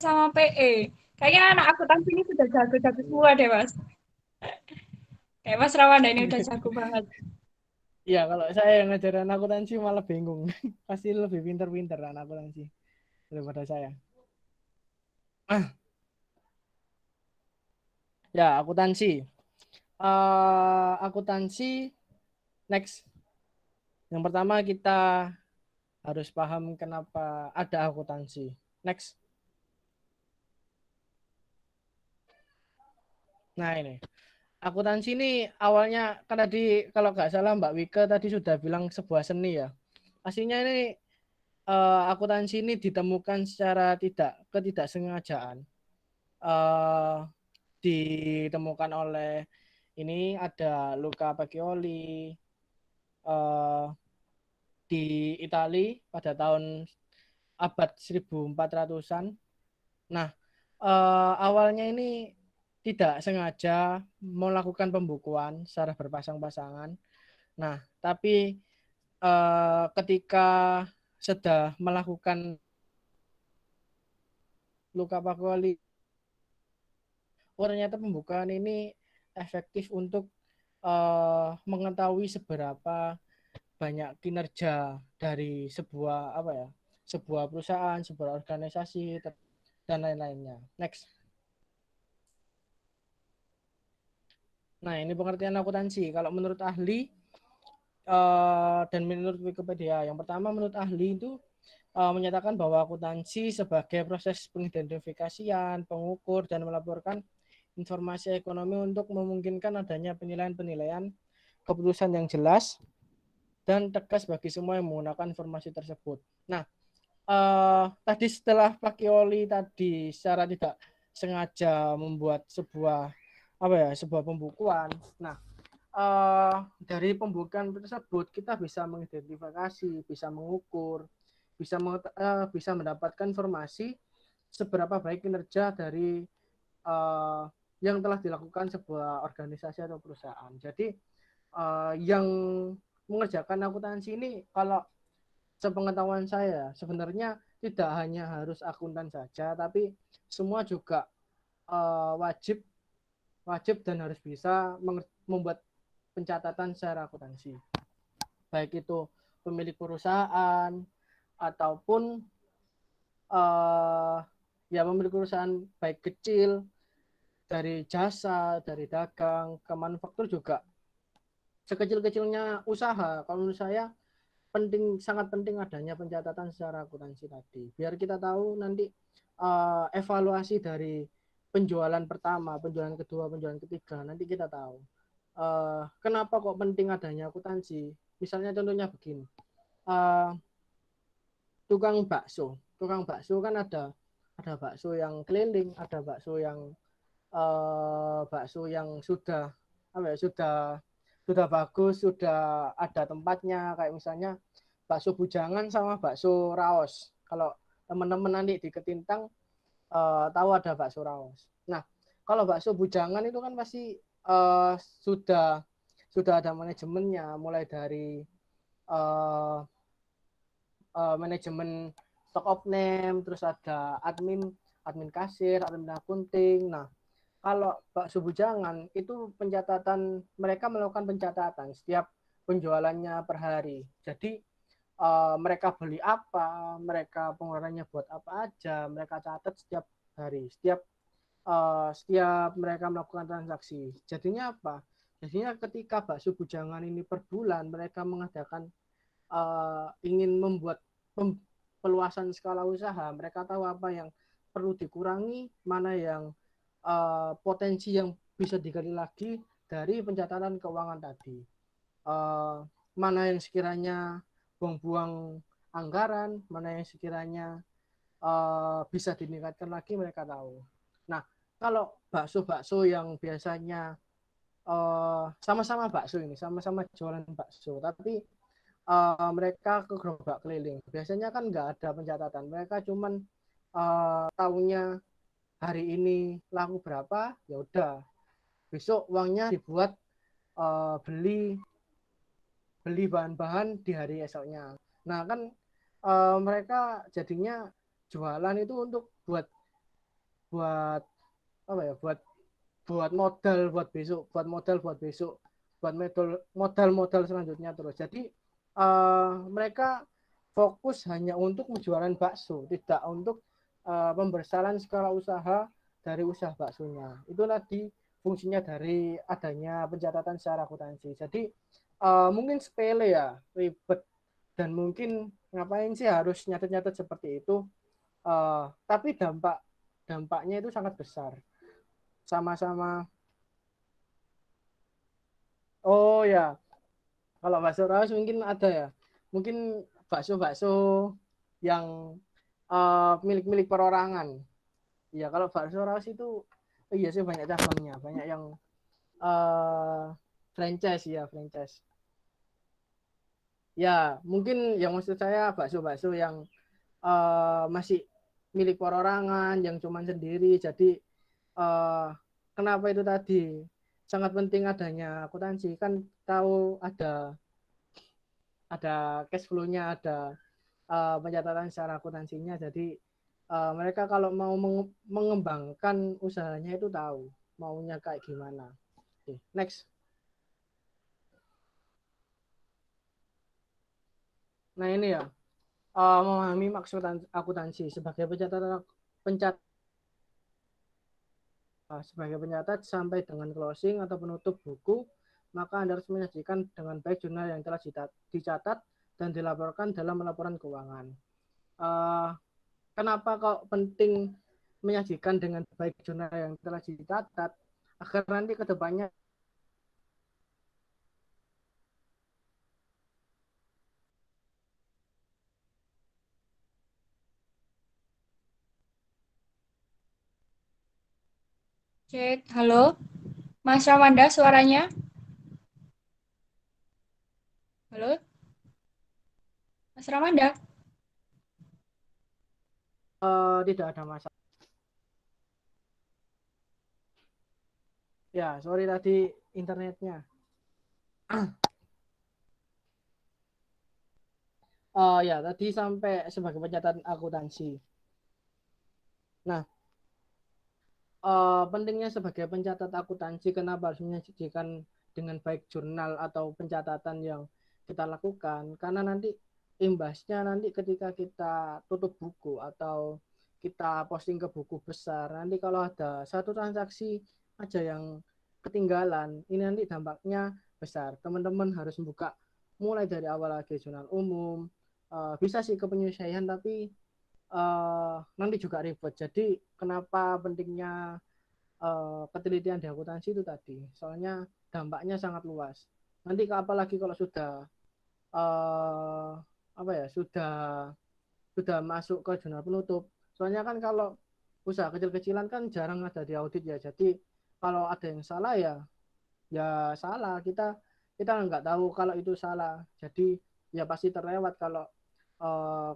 sama PE. Kayaknya anak akuntansi ini sudah jago-jago Iya. semua deh, Mas. Kayak Mas Rawanda ini udah jago banget. Iya, kalau saya yang ngajarin akuntansi malah bingung. Pasti lebih pinter-pinter anak akuntansi daripada saya. Ah, ya, akuntansi. Akuntansi next. Yang pertama kita harus paham kenapa ada akuntansi. Next. Nah, ini. Akuntansi ini awalnya kan tadi kalau nggak salah Mbak Wike tadi sudah bilang sebuah seni ya. Aslinya ini akuntansi ini ditemukan secara ketidaksengajaan. Eh, Ditemukan oleh ini ada Luca Pacioli eh, di Italia pada tahun abad 1400-an. Nah, awalnya ini tidak sengaja melakukan pembukuan secara berpasang-pasangan. Nah, tapi ketika sudah melakukan Luca Pacioli, oh ternyata pembukaan ini efektif untuk mengetahui seberapa banyak kinerja dari sebuah apa ya, sebuah perusahaan, sebuah organisasi dan lain-lainnya. Next. Nah, ini pengertian akuntansi. Kalau menurut ahli dan menurut Wikipedia, yang pertama menurut ahli itu menyatakan bahwa akuntansi sebagai proses pengidentifikasian, pengukur, dan melaporkan informasi ekonomi untuk memungkinkan adanya penilaian-penilaian keputusan yang jelas dan tegas bagi semua yang menggunakan informasi tersebut. Nah, tadi setelah Pakioli tadi secara tidak sengaja membuat sebuah apa ya, sebuah pembukuan. Nah, dari pembukaan tersebut kita bisa mengidentifikasi, bisa mengukur, bisa mendapatkan informasi seberapa baik kinerja dari uh, yang telah dilakukan sebuah organisasi atau perusahaan. Jadi yang mengerjakan akuntansi ini kalau sepengetahuan saya sebenarnya tidak hanya harus akuntan saja, tapi semua juga wajib wajib dan harus bisa membuat pencatatan secara akuntansi. Baik itu pemilik perusahaan ataupun ya pemilik perusahaan baik kecil, dari jasa, dari dagang ke manufaktur juga sekecil-kecilnya usaha. Kalau menurut saya sangat penting adanya pencatatan secara akuntansi tadi. Biar kita tahu nanti evaluasi dari penjualan pertama, penjualan kedua, penjualan ketiga, nanti kita tahu kenapa kok penting adanya akuntansi. Misalnya contohnya begini, uh, tukang bakso kan ada bakso yang keliling, ada bakso yang sudah apa ya, sudah bagus, sudah ada tempatnya, kayak misalnya bakso bujangan sama bakso raos. Kalau teman-teman nanti di Ketintang tahu ada bakso raos. Nah, kalau bakso bujangan itu kan pasti uh, sudah sudah ada manajemennya, mulai dari uh, manajemen stock of name, terus ada admin kasir, admin akunting. Nah, kalau bakso bujangan itu pencatatan, mereka melakukan pencatatan setiap penjualannya per hari. Jadi mereka beli apa, mereka pengeluarannya buat apa aja, mereka catat setiap hari, setiap mereka melakukan transaksi. Jadinya apa? Jadinya ketika bakso bujangan ini per bulan mereka mengadakan ingin membuat peluasan skala usaha, mereka tahu apa yang perlu dikurangi, mana yang potensi yang bisa digali lagi dari pencatatan keuangan tadi. Uh, Mana yang sekiranya buang-buang anggaran, mana yang sekiranya bisa ditingkatkan lagi, mereka tahu. Nah, kalau bakso-bakso yang biasanya sama-sama bakso ini, sama-sama jualan bakso, tapi mereka ke gerobak keliling. Biasanya kan nggak ada pencatatan. Mereka cuman tahunya hari ini laku berapa, ya udah. Besok uangnya dibuat beli beli bahan-bahan di hari esoknya. Nah kan mereka jadinya jualan itu untuk buat buat apa ya, buat modal buat besok, buat modal selanjutnya terus. Jadi mereka fokus hanya untuk penjualan bakso, tidak untuk pembesaran skala usaha dari usaha baksonya. Itu tadi fungsinya dari adanya pencatatan secara akuntansi. Jadi mungkin sepele ya, ribet, dan mungkin ngapain sih harus nyatet-nyatet seperti itu. Tapi dampaknya itu sangat besar. Sama-sama. Oh ya, kalau bakso raus mungkin ada ya. Mungkin bakso-bakso yang milik-milik perorangan. Ya, kalau bakso raus itu iya sih banyak cabangnya, banyak yang franchise ya, franchise. Ya, mungkin yang maksud saya bakso-bakso yang masih milik perorangan, yang cuman sendiri. Jadi kenapa itu tadi sangat penting adanya akuntansi, kan tahu ada cash flow-nya, ada pencatatan secara akuntansinya. Jadi mereka kalau mau mengembangkan usahanya itu tahu maunya kayak gimana. Oke, next. Nah ini ya, memahami maksud akuntansi sebagai pencat sebagai pencatat sampai dengan closing atau penutup buku, maka Anda harus menyajikan dengan baik jurnal yang telah dicatat dan dilaporkan dalam laporan keuangan. Uh, Kenapa kok penting menyajikan dengan baik jurnal yang telah dicatat, agar nanti ke depannya Cek, halo, Mas Ramanda suaranya? Halo, Mas Ramanda? tidak ada masalah. Ya, sorry tadi internetnya. Ya, tadi sampai sebagai pencatatan akuntansi. Nah, pentingnya sebagai pencatat akuntansi, kenapa harus menyajikan dengan baik jurnal atau pencatatan yang kita lakukan, karena nanti imbasnya nanti ketika kita tutup buku atau kita posting ke buku besar, nanti kalau ada satu transaksi aja yang ketinggalan, ini nanti dampaknya besar. Teman-teman harus membuka mulai dari awal lagi jurnal umum, bisa sih ke penyelesaian, tapi nanti juga ribet. Jadi kenapa pentingnya ketelitian di akuntansi itu tadi, soalnya dampaknya sangat luas. Nanti apalagi kalau sudah uh, apa ya, sudah masuk ke jurnal penutup. Soalnya kan kalau usaha kecil-kecilan kan jarang ada di audit ya. Jadi kalau ada yang salah ya salah, kita nggak tahu kalau itu salah. Jadi ya pasti terlewat kalau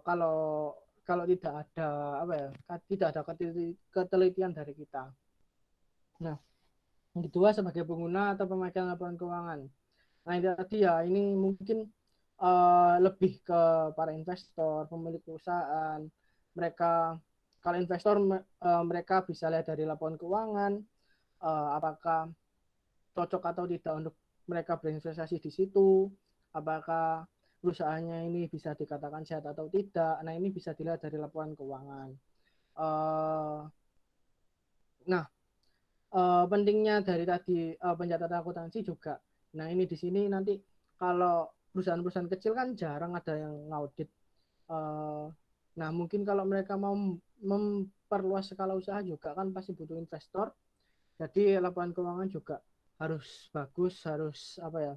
kalau kalau tidak ada apa ya, tidak ada ketelitian dari kita. Nah, yang kedua sebagai pengguna atau pemegang laporan keuangan. Nah ini tadi ya, ini mungkin lebih ke para investor, pemilik perusahaan. Mereka, kalau investor mereka bisa lihat dari laporan keuangan, apakah cocok atau tidak untuk mereka berinvestasi di situ, apakah perusahaannya ini bisa dikatakan sehat atau tidak. Nah ini bisa dilihat dari laporan keuangan. Nah, pentingnya dari tadi pencatatan akuntansi juga. Nah ini di sini nanti kalau perusahaan-perusahaan kecil kan jarang ada yang ngaudit. Uh, nah mungkin kalau mereka mau memperluas skala usaha juga kan pasti butuh investor. Jadi laporan keuangan juga harus bagus, harus apa ya,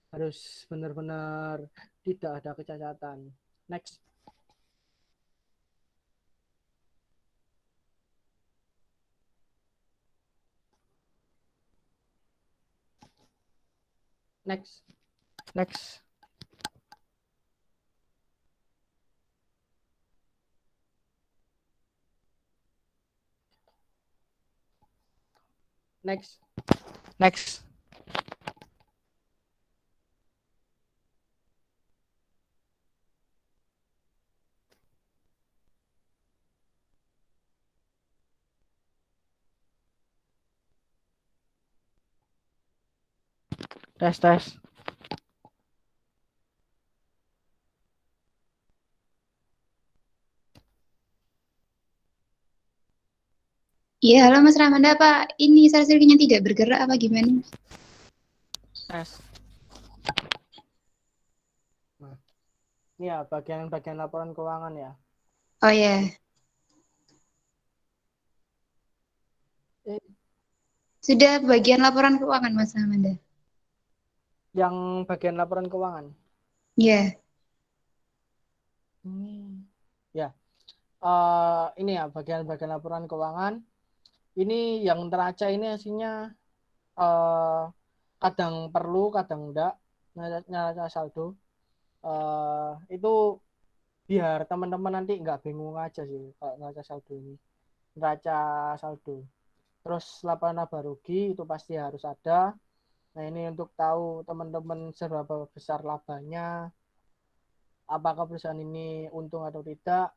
harus benar-benar tidak ada kecacatan. Next, next, next, next, next, Tes tes. Iya, halo Mas Ramanda, apa ini share-share-nya tidak bergerak apa gimana? Tes. Nah, ini ya bagian-bagian laporan keuangan ya. Oh ya, Eh, sudah bagian laporan keuangan Mas Ramanda. yang bagian laporan keuangan. Iya, Ya, ini ya bagian-bagian laporan keuangan. Ini yang teraca ini hasilnya kadang perlu, kadang enggak neraca saldo. Itu biar teman-teman nanti nggak bingung aja sih kalau neraca saldo ini. Neraca saldo. Terus laporan laba rugi itu pasti harus ada. Nah, ini untuk tahu teman-teman seberapa besar labanya, apakah perusahaan ini untung atau tidak.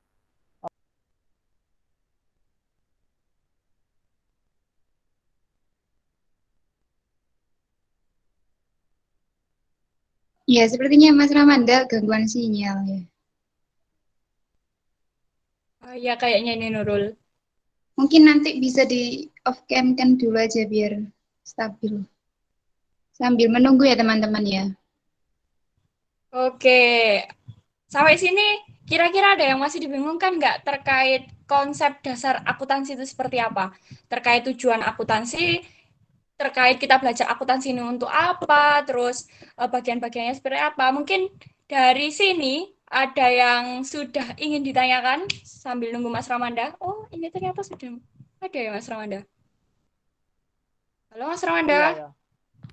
ya sepertinya Mas Ramanda gangguan sinyal ya. Ya kayaknya ini Nurul. Mungkin nanti bisa di off cam kan dulu aja biar stabil. Sambil menunggu ya teman-teman ya. Oke, sampai sini kira-kira ada yang masih dibingungkan nggak terkait konsep dasar akuntansi itu seperti apa? Terkait tujuan akuntansi, terkait kita belajar akuntansi ini untuk apa, terus bagian-bagiannya seperti apa. Mungkin dari sini ada yang sudah ingin ditanyakan sambil nunggu Mas Ramanda. Oh, ini ternyata sudah ada ya Mas Ramanda. Halo Mas Iya Ramanda. ya.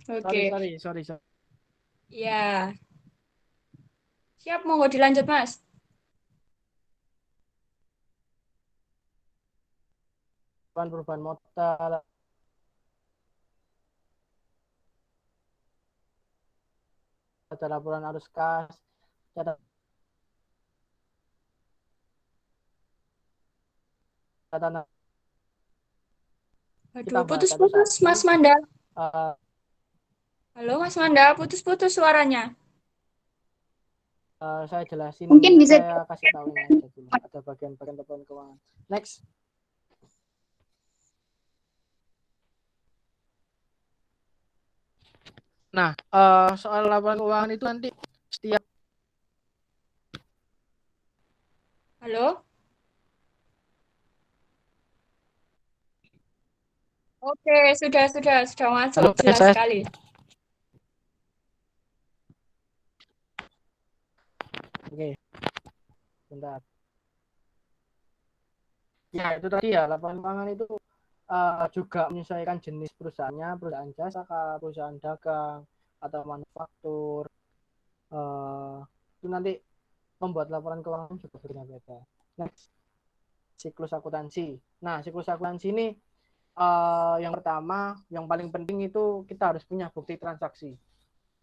Sorry Oke, sorry sorry sorry. ya siap monggo dilanjut Mas. Perubahan modal, ada laporan arus kas, catatan kita Aduh, bahas putus-putus satu-satu. Mas Manda. Uh, Halo Mas Manda, putus-putus suaranya. saya jelasin, Mungkin bisa saya kasih tahu ini aja dulu. Ada bagian-bagian laporan keuangan. Next. Nah, soal laporan keuangan itu nanti setiap Halo? Oke, sudah masuk, halo tes jelas tes. sekali. Oke, bentar. Ya, itu tadi ya, laporan keuangan itu juga menyesuaikan jenis perusahaannya, perusahaan jasa, perusahaan dagang, atau manufaktur. Uh, itu nanti membuat laporan keuangan juga berbeda-beda. Next, siklus akuntansi. Nah, siklus akuntansi ini yang pertama, yang paling penting itu kita harus punya bukti transaksi.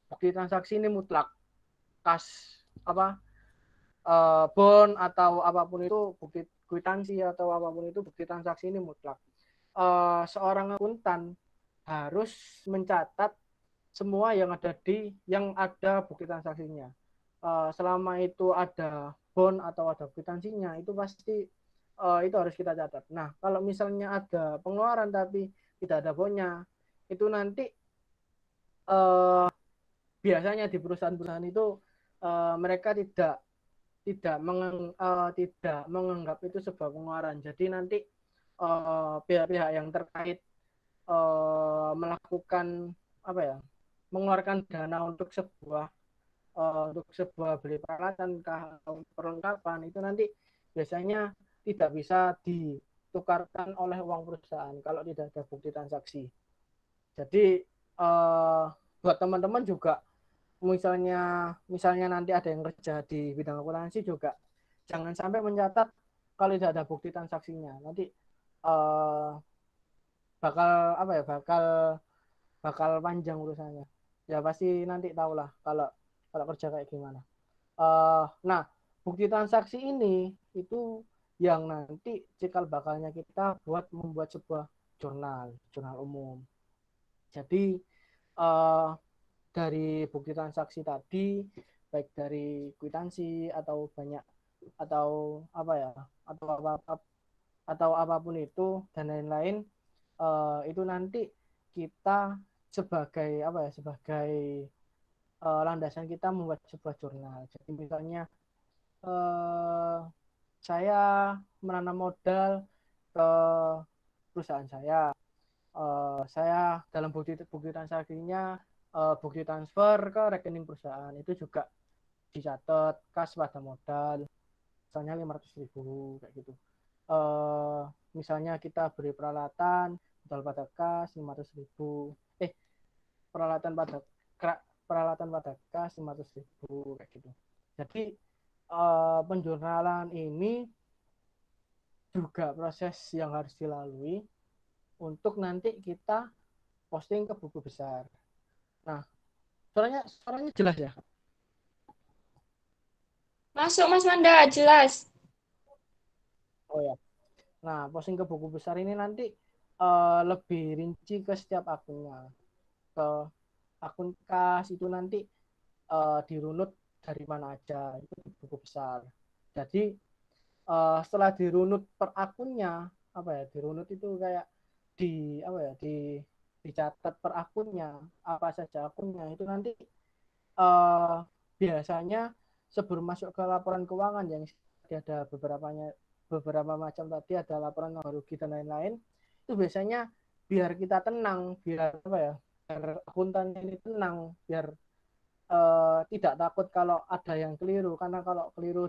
Bukti transaksi ini mutlak, kas apa bond atau apapun itu, bukti kwitansi atau apapun itu, bukti transaksi ini mutlak. Seorang akuntan harus mencatat semua yang ada bukti transaksinya. Selama itu ada bond atau ada kwitansinya, itu pasti itu harus kita catat. Nah, kalau misalnya ada pengeluaran tapi tidak ada bondnya, itu nanti biasanya di perusahaan-perusahaan itu mereka tidak menganggap itu sebuah pengeluaran. Jadi nanti pihak-pihak yang terkait melakukan apa ya, mengeluarkan dana untuk sebuah beli peralatan atau perlengkapan itu nanti biasanya tidak bisa ditukarkan oleh uang perusahaan kalau tidak ada bukti transaksi. Jadi buat teman-teman juga, misalnya nanti ada yang kerja di bidang akuntansi juga jangan sampai mencatat kalau tidak ada bukti transaksinya. Nanti uh, bakal apa ya, bakal panjang urusannya. Ya pasti nanti tahulah kalau kalau kerja kayak gimana. Nah, bukti transaksi ini itu yang nanti cikal bakalnya kita buat membuat sebuah jurnal umum. Jadi uh, dari bukti transaksi tadi, baik dari kwitansi atau banyak atau apa ya, atau apapun itu dan lain-lain, itu nanti kita sebagai apa ya, sebagai landasan kita membuat sebuah jurnal. Jadi misalnya saya menanam modal ke perusahaan saya dalam bukti transaksinya, bukti transfer ke rekening perusahaan itu juga dicatat kas pada modal misalnya 500.000 kayak gitu. Misalnya kita beri peralatan modal pada kas 500.000, peralatan pada kas 500.000 kayak gitu. Jadi penjurnalan ini juga proses yang harus dilalui untuk nanti kita posting ke buku besar. Nah, suaranya jelas ya? Masuk Mas Manda, jelas. Oh ya. Nah, posting ke buku besar ini nanti lebih rinci ke setiap akunnya. Ke akun kas itu nanti dirunut dari mana aja, itu di buku besar. Jadi setelah dirunut per akunnya, apa ya, dirunut itu kayak dicatat per akunnya, apa saja akunnya, itu nanti biasanya sebelum masuk ke laporan keuangan yang ada beberapa macam tadi, ada laporan rugi dan lain-lain, itu biasanya biar kita tenang, biar apa ya, biar akuntan ini tenang, biar tidak takut kalau ada yang keliru, karena kalau keliru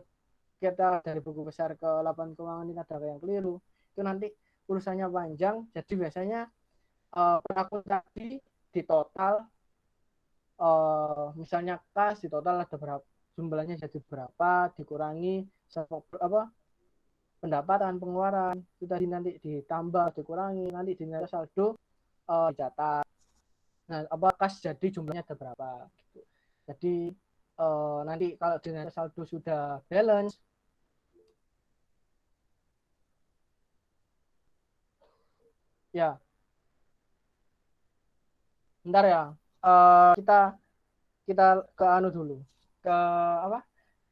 kita dari buku besar ke laporan keuangan ini ada yang keliru, itu nanti urusannya panjang. Jadi biasanya akun tadi di total, misalnya kas di total ada berapa, jumlahnya jadi berapa, dikurangi apa pendapatan pengeluaran itu tadi, nanti ditambah dikurangi, nanti di nilai saldo dicatat. Nah, apa kas jadi jumlahnya ada berapa gitu. Jadi nanti kalau di nilai saldo sudah balance, ya bentar ya, kita kita ke anu dulu, ke apa,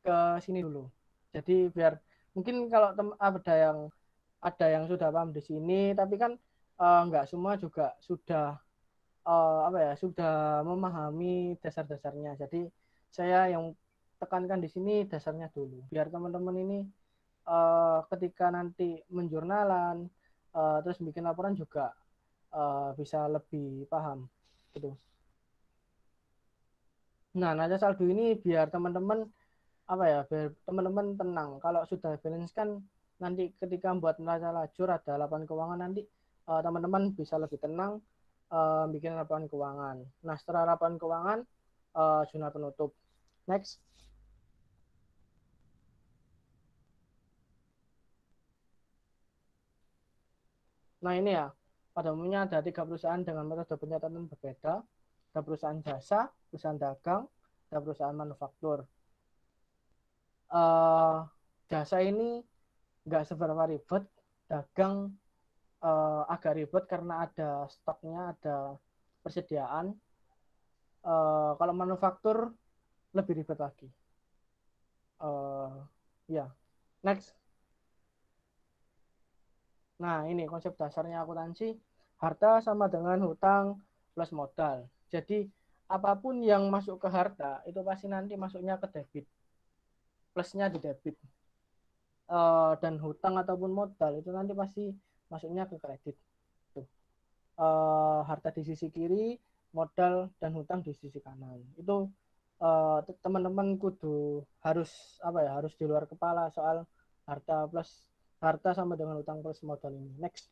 ke sini dulu. Jadi biar mungkin kalau ada yang sudah paham di sini, tapi kan nggak semua juga sudah apa ya, sudah memahami dasar-dasarnya. Jadi saya yang tekankan di sini dasarnya dulu, biar teman-teman ini ketika nanti menjurnalan terus bikin laporan juga bisa lebih paham gitu. Nah, neraca saldo ini biar teman-teman apa ya, biar teman-teman tenang. Kalau sudah balance kan nanti ketika buat neraca lajur ada laporan keuangan, nanti teman-teman bisa lebih tenang bikin laporan keuangan. Nah, setelah laporan keuangan jurnal penutup. Next. Nah, ini ya, pada umumnya ada 3 perusahaan dengan metode pencatatan berbeda. Ada perusahaan jasa, perusahaan dagang, ada perusahaan manufaktur. Jasa ini nggak seberapa ribet, dagang agak ribet karena ada stoknya, ada persediaan. Kalau manufaktur lebih ribet lagi. Ya, next. Nah, ini konsep dasarnya akuntansi, harta sama dengan hutang plus modal. Jadi apapun yang masuk ke harta itu pasti nanti masuknya ke debit, plusnya di debit. Dan hutang ataupun modal itu nanti pasti masuknya ke kredit. Harta di sisi kiri, modal dan hutang di sisi kanan. Itu teman-teman kudu harus apa ya, harus di luar kepala soal harta sama dengan hutang plus modal ini. Next.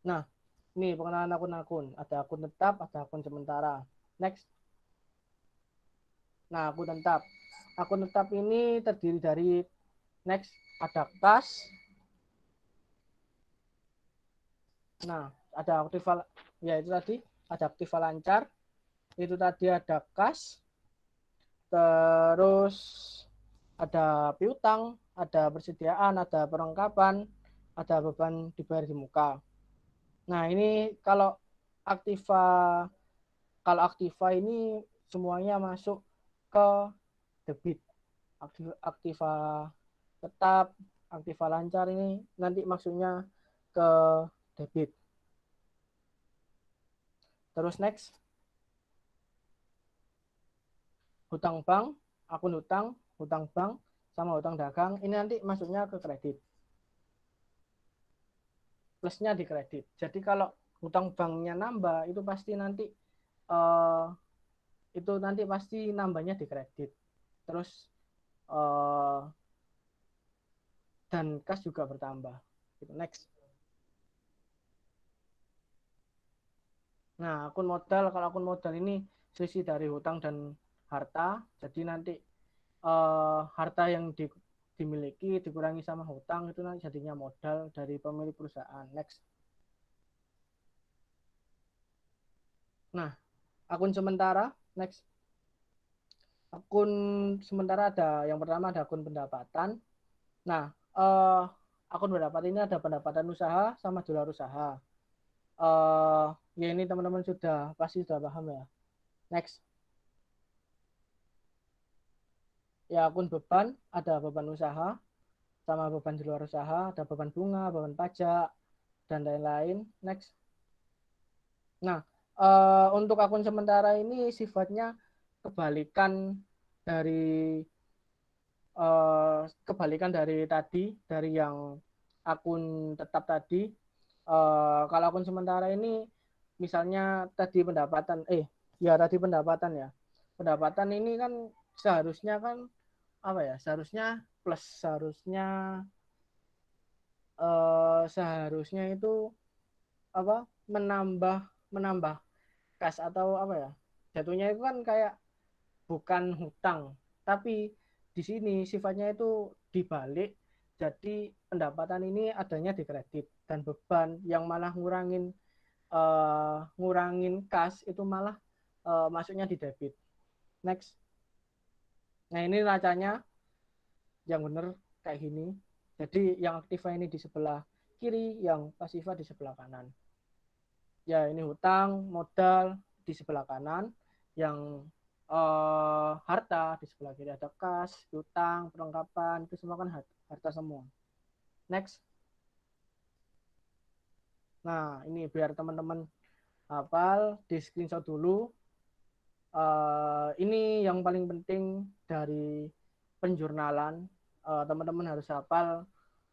Nah, ini pengenalan akun-akun. Ada akun tetap, ada akun sementara. Next. Nah, akun tetap. Akun tetap ini terdiri dari next, ada kas. Nah, ada aktiva, ya itu tadi, ada aktiva lancar. Itu tadi ada kas. Terus ada piutang, ada persediaan, ada perlengkapan, ada beban dibayar di muka. Nah, ini kalau aktiva Kalau aktiva ini semuanya masuk ke debit. Aktiva tetap, aktiva lancar ini nanti maksudnya ke debit. Terus next, hutang bank, akun hutang bank, sama hutang dagang, ini nanti masuknya ke kredit. Plusnya di kredit. Jadi kalau hutang banknya nambah, itu pasti nanti nambahnya di kredit. Terus dan kas juga bertambah. Next. Nah, kalau akun modal ini selisih dari hutang dan harta. Jadi nanti harta yang dimiliki dikurangi sama hutang itu nanti jadinya modal dari pemilik perusahaan. Next. Nah, akun sementara. Next. Akun sementara ada yang pertama ada akun pendapatan. Nah, akun pendapatan ini ada pendapatan usaha sama dolar usaha. Ya ini teman-teman pasti sudah paham ya. Next. Ya akun beban, ada beban usaha sama beban di luar usaha, ada beban bunga, beban pajak, dan lain-lain. Next. Nah, untuk akun sementara ini sifatnya kebalikan dari tadi, dari yang akun tetap tadi. Kalau akun sementara ini misalnya tadi pendapatan ya. Pendapatan ini kan seharusnya kan apa ya? Seharusnya plus, seharusnya itu apa? menambah kas atau apa ya? Jatuhnya itu kan kayak bukan hutang, tapi di sini sifatnya itu dibalik. Jadi pendapatan ini adanya di kredit dan beban yang malah ngurangin kas itu malah masuknya di debit. Next. Nah ini racanya yang benar kayak gini. Jadi yang aktiva ini di sebelah kiri, yang pasifa di sebelah kanan. Ya ini hutang, modal di sebelah kanan, yang harta di sebelah kiri, ada kas, hutang, perlengkapan, itu semua kan harta semua. Next. Nah ini biar teman-teman hafal, di screenshot dulu. Ini yang paling penting dari penjurnalan. Teman-teman harus hafal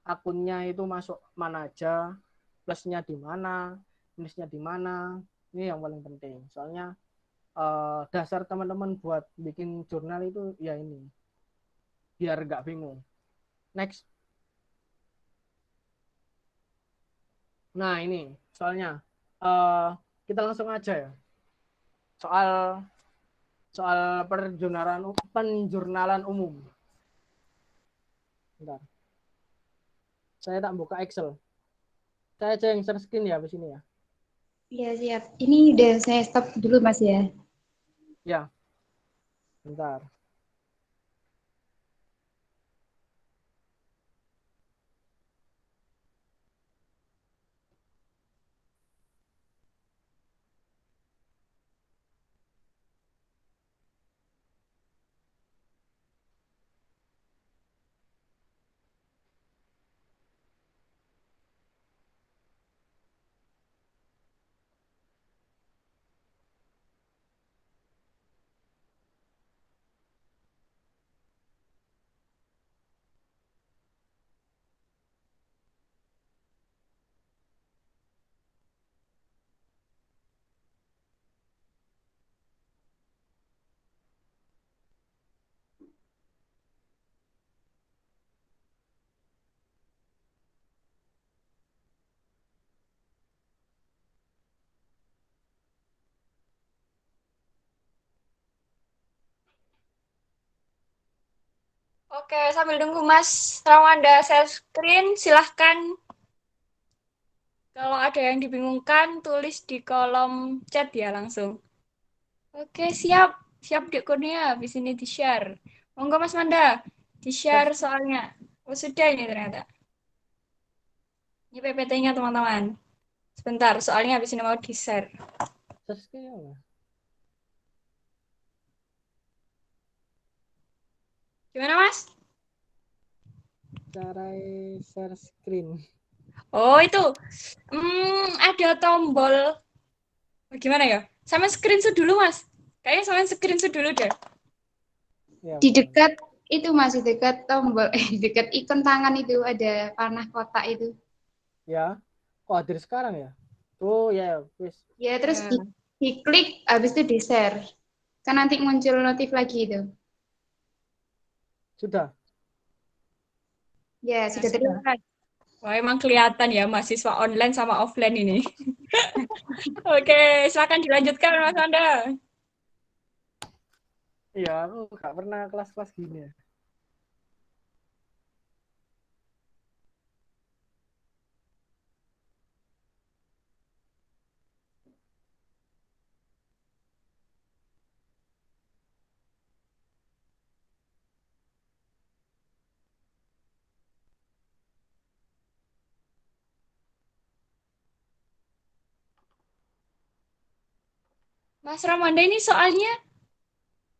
akunnya itu masuk mana aja, plusnya di mana, minusnya di mana. Ini yang paling penting. Soalnya dasar teman-teman buat bikin jurnal itu ya ini, biar nggak bingung. Next. Nah ini soalnya kita langsung aja ya. Soal penjurnalan umum. Bentar. Saya tak buka Excel. Saya aja yang share screen ya di sini ya. Iya, siap. Ini udah saya stop dulu, Mas ya. Ya. Bentar. Oke, sambil nunggu Mas Rawanda share screen, silahkan. Kalau ada yang dibingungkan, tulis di kolom chat ya langsung. Oke, siap. Siap Dek Kurnia, habis ini di-share. Monggo Mas Manda, di-share soalnya. Oh, sudah ini ternyata. Ini PPT-nya teman-teman. Sebentar, soalnya habis ini mau di-share. Share screen ya. Gimana, Mas? Cara share screen. Oh, itu. Ada tombol. Gimana ya? Sama screenshot dulu, Mas. Kayaknya sama screenshot dulu deh. Ya, Di benar. dekat itu masih dekat tombol, dekat ikon tangan itu ada panah kotak itu. Ya. Kok hadir sekarang ya? Oh ya, wis. Ya, terus Ya. diklik, habis itu di-share. Kan nanti muncul notif lagi itu. Sudah. Ya, Nah, sudah sudah. terlihat. Wah, emang kelihatan ya mahasiswa online sama offline ini. Oke, silakan dilanjutkan, Mas Anda. Iya, aku nggak pernah kelas-kelas gini ya. Mas Ramanda ini soalnya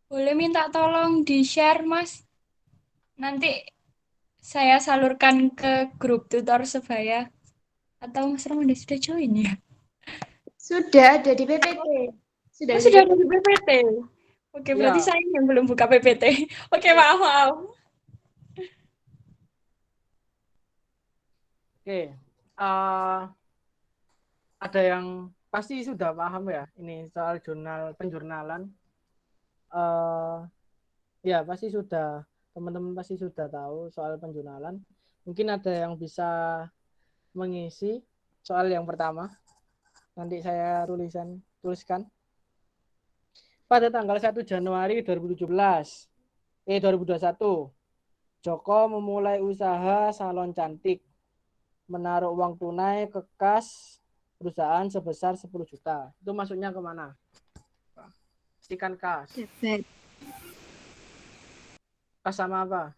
boleh minta tolong di-share, Mas. Nanti saya salurkan ke grup tutor sebaya. Atau Mas Ramanda sudah join ya? Sudah ada di PPT. Sudah Oh, ada di sudah ada PPT. di PPT. Oke, berarti Iya. saya yang belum buka PPT. Oke, maaf, maaf. Oke. Ada yang pasti sudah paham ya ini soal penjurnalan. eh ya pasti sudah, teman-teman pasti sudah tahu soal penjurnalan. Mungkin ada yang bisa mengisi soal yang pertama. Nanti saya tuliskan. Pada tanggal 1 Januari 2017, 2021, Joko memulai usaha salon cantik, menaruh uang tunai ke kas perusahaan sebesar 10 juta. Itu masuknya kemana? Pastikan kas. Debit. Kas sama apa?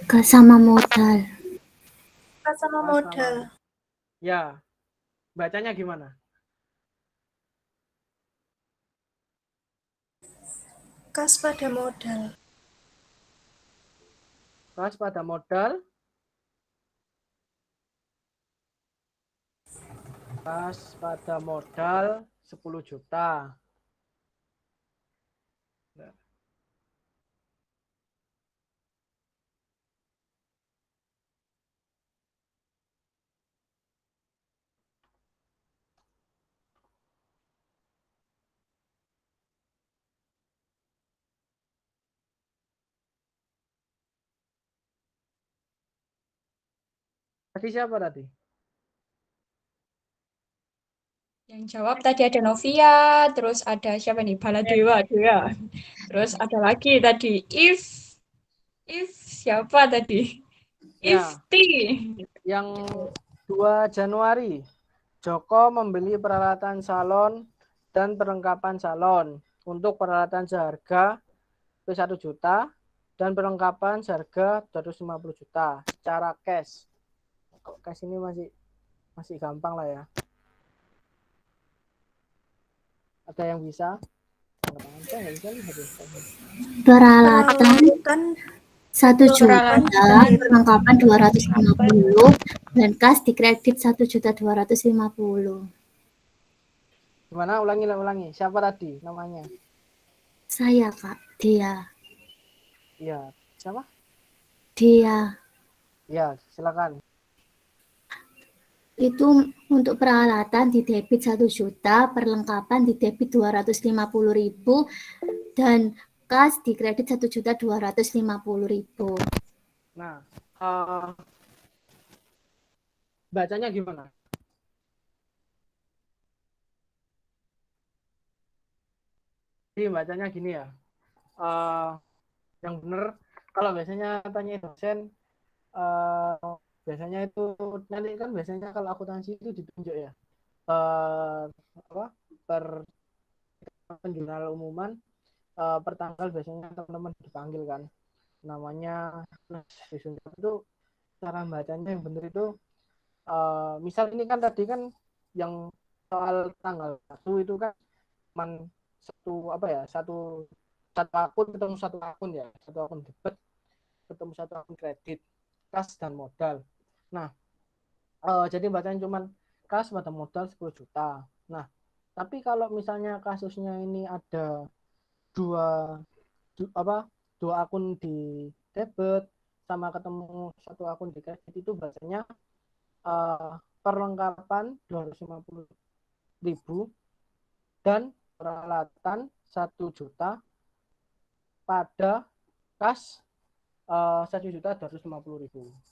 Kas sama modal. Kas sama Kas modal. sama. Ya, bacanya gimana? Kas pada modal. Kas pada modal. Kas pada modal 10 juta. Tadi siapa tadi? Yang jawab tadi ada Novia, terus ada siapa nih? Baladewa, Dewa. Terus ada lagi tadi If siapa tadi? Ya, Ifti. yang 2 Januari. Joko membeli peralatan salon dan perlengkapan salon. Untuk peralatan seharga 1 juta dan perlengkapan seharga 250 juta secara cash. Kok cash ini masih gampang lah ya. Ada yang bisa? Saya nggak bisa lihat ya. Peralatan 1 juta, Peralatan. perlengkapan 250, dan kas dikredit 1.250.000. Gimana? Ulangi. Siapa tadi namanya? Saya, Kak. Dia. Iya. Siapa? Dia. Iya, silakan. Itu untuk peralatan di debit 1 juta, perlengkapan di debit 250.000, dan kas di kredit 1.250.000. Nah, bacanya gimana? Jadi bacanya gini ya. Yang benar kalau biasanya tanya dosen, biasanya itu nanti kan biasanya kalau akuntansi itu ditunjuk ya. Apa? Per penjurnal umuman, per tanggal biasanya teman-teman dipanggil kan. Namanya disunjuk itu, cara bacanya yang benar itu, misal ini kan tadi kan yang soal tanggal 1 itu kan cuman satu apa ya, satu satu akun ketemu satu akun ya, satu akun debit ketemu satu akun kredit, kas dan modal. Nah, jadi bacaan cuman kas pada modal 10 juta. Nah, tapi kalau misalnya kasusnya ini ada dua dua akun di debit sama ketemu satu akun di kredit, itu biasanya perlengkapan 250.000 dan peralatan 1 juta pada kas 1.250.000